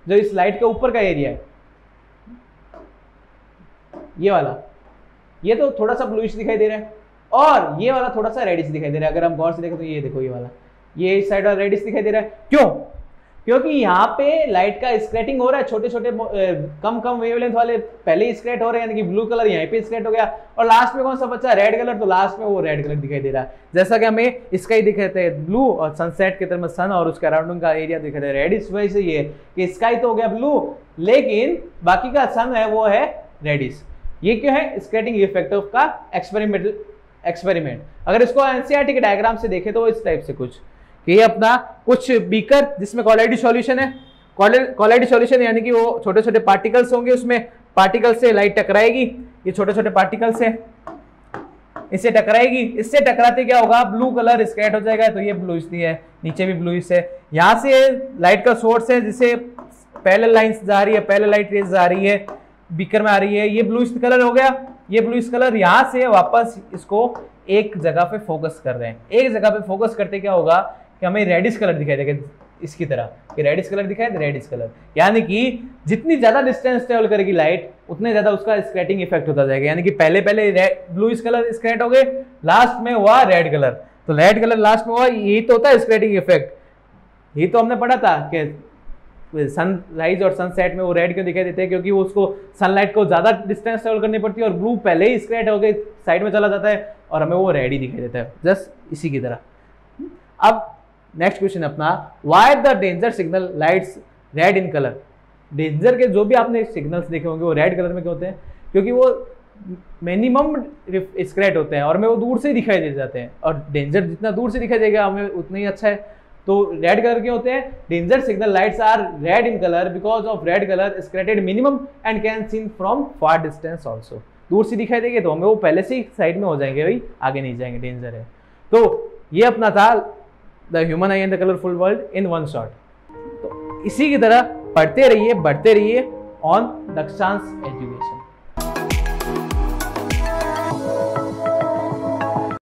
जो इस लाइट के ऊपर का एरिया है, ये वाला, ये तो थोड़ा सा ब्लूइश दिखाई दे रहा है और ये वाला थोड़ा सा रेडिश दिखाई दे रहा है। अगर हम गौर से देखें तो ये देखो, ये वाला, ये इस साइड वाला रेडिश दिखाई दे रहा है। क्यों? क्योंकि यहाँ पे लाइट का स्क्रैटिंग हो रहा है, छोटे छोटे कम वेवलेंथ वाले पहले ही स्क्रैट हो रहे हैं, यानी कि ब्लू कलर यहाँ पे स्क्रैट हो गया, और लास्ट में कौन सा बचा? रेड कलर, तो लास्ट में वो रेड कलर दिखाई दे रहा है। जैसा कि हमें इसका ही दिखाते हैं ब्लू, और सनसेट के तरफ सन और उसके अराउंडिंग का एरिया दिखाता है रेड। इस वजह से ये कि स्काई तो हो गया ब्लू, लेकिन बाकी का सन है वो है रेडिश। ये क्यों है? स्क्रैटिंग इफेक्ट ऑफ का एक्सपेरिमेंट। अगर इसको एनसीईआरटी के डायग्राम से देखें तो इस टाइप से कुछ, कि ये अपना कुछ बीकर जिसमें क्वालिटी सॉल्यूशन है, क्वालिटी सॉल्यूशन यानी कि वो छोटे छोटे पार्टिकल्स होंगे, उसमें पार्टिकल से लाइट टकराएगी, ये छोटे छोटे पार्टिकल्स है, इससे टकराएगी, इससे टकराते क्या होगा? ब्लू कलर स्कैट हो जाएगा, तो ये ब्लूइश है, नीचे भी ब्लूइश है। यहाँ से लाइट का सोर्स है जिसे पैरेलल लाइंस जा रही है, पैरेलल लाइट रेज जा रही है, बीकर में आ रही है, ये ब्लूइश कलर हो गया, ये ब्लूइश कलर यहाँ से वापस इसको एक जगह पे फोकस कर रहे हैं। एक जगह पे फोकस करते क्या होगा कि हमें रेडिश कलर दिखाई देगा, इसकी तरह कि रेडिश कलर दिखाए, रेडिश कलर, यानी कि जितनी ज्यादा डिस्टेंस ट्रेवल करेगी लाइट उतने ज्यादा उसका स्क्रैटिंग इफेक्ट होता जाएगा। यानी कि पहले ब्लूइश कलर स्क्रैट हो गए, लास्ट में हुआ रेड कलर, तो रेड कलर लास्ट में हुआ, यही तो होता है स्क्रैटिंग इफेक्ट। यही तो हमने पढ़ा था कि सनराइज और सनसेट में वो रेड क्यों दिखाई देते हैं, क्योंकि वो उसको सनलाइट को ज्यादा डिस्टेंस ट्रेवल करनी पड़ती है और ब्लू पहले ही स्क्रैट हो गए साइड में चला जाता है और हमें वो रेड ही दिखाई देता है, जस्ट इसी की तरह। अब नेक्स्ट क्वेश्चन अपना, why the danger signal lights red in colour. Danger के जो भी आपने सिग्नल्स देखे होंगे वो रेड कलर में क्यों होते हैं? क्योंकि वो मिनिमम स्क्रैट होते हैं और हमें वो दूर से ही दिखाई दे जाते हैं, और डेंजर जितना दूर से दिखाई देगा हमें उतना ही अच्छा है। तो रेड कलर के होते हैं, danger signal lights are red in colour because of red colour scattered minimum and can seen from far distance also. दूर से दिखाई देंगे तो हमें वो पहले से ही साइड में हो जाएंगे, भाई आगे नहीं जाएंगे, डेंजर है। तो ये अपना था the human I and the colourful world in one shot. तो इसी की तरह पढ़ते रहिए, बढ़ते रहिए ऑन दक्षांश एजुकेशन।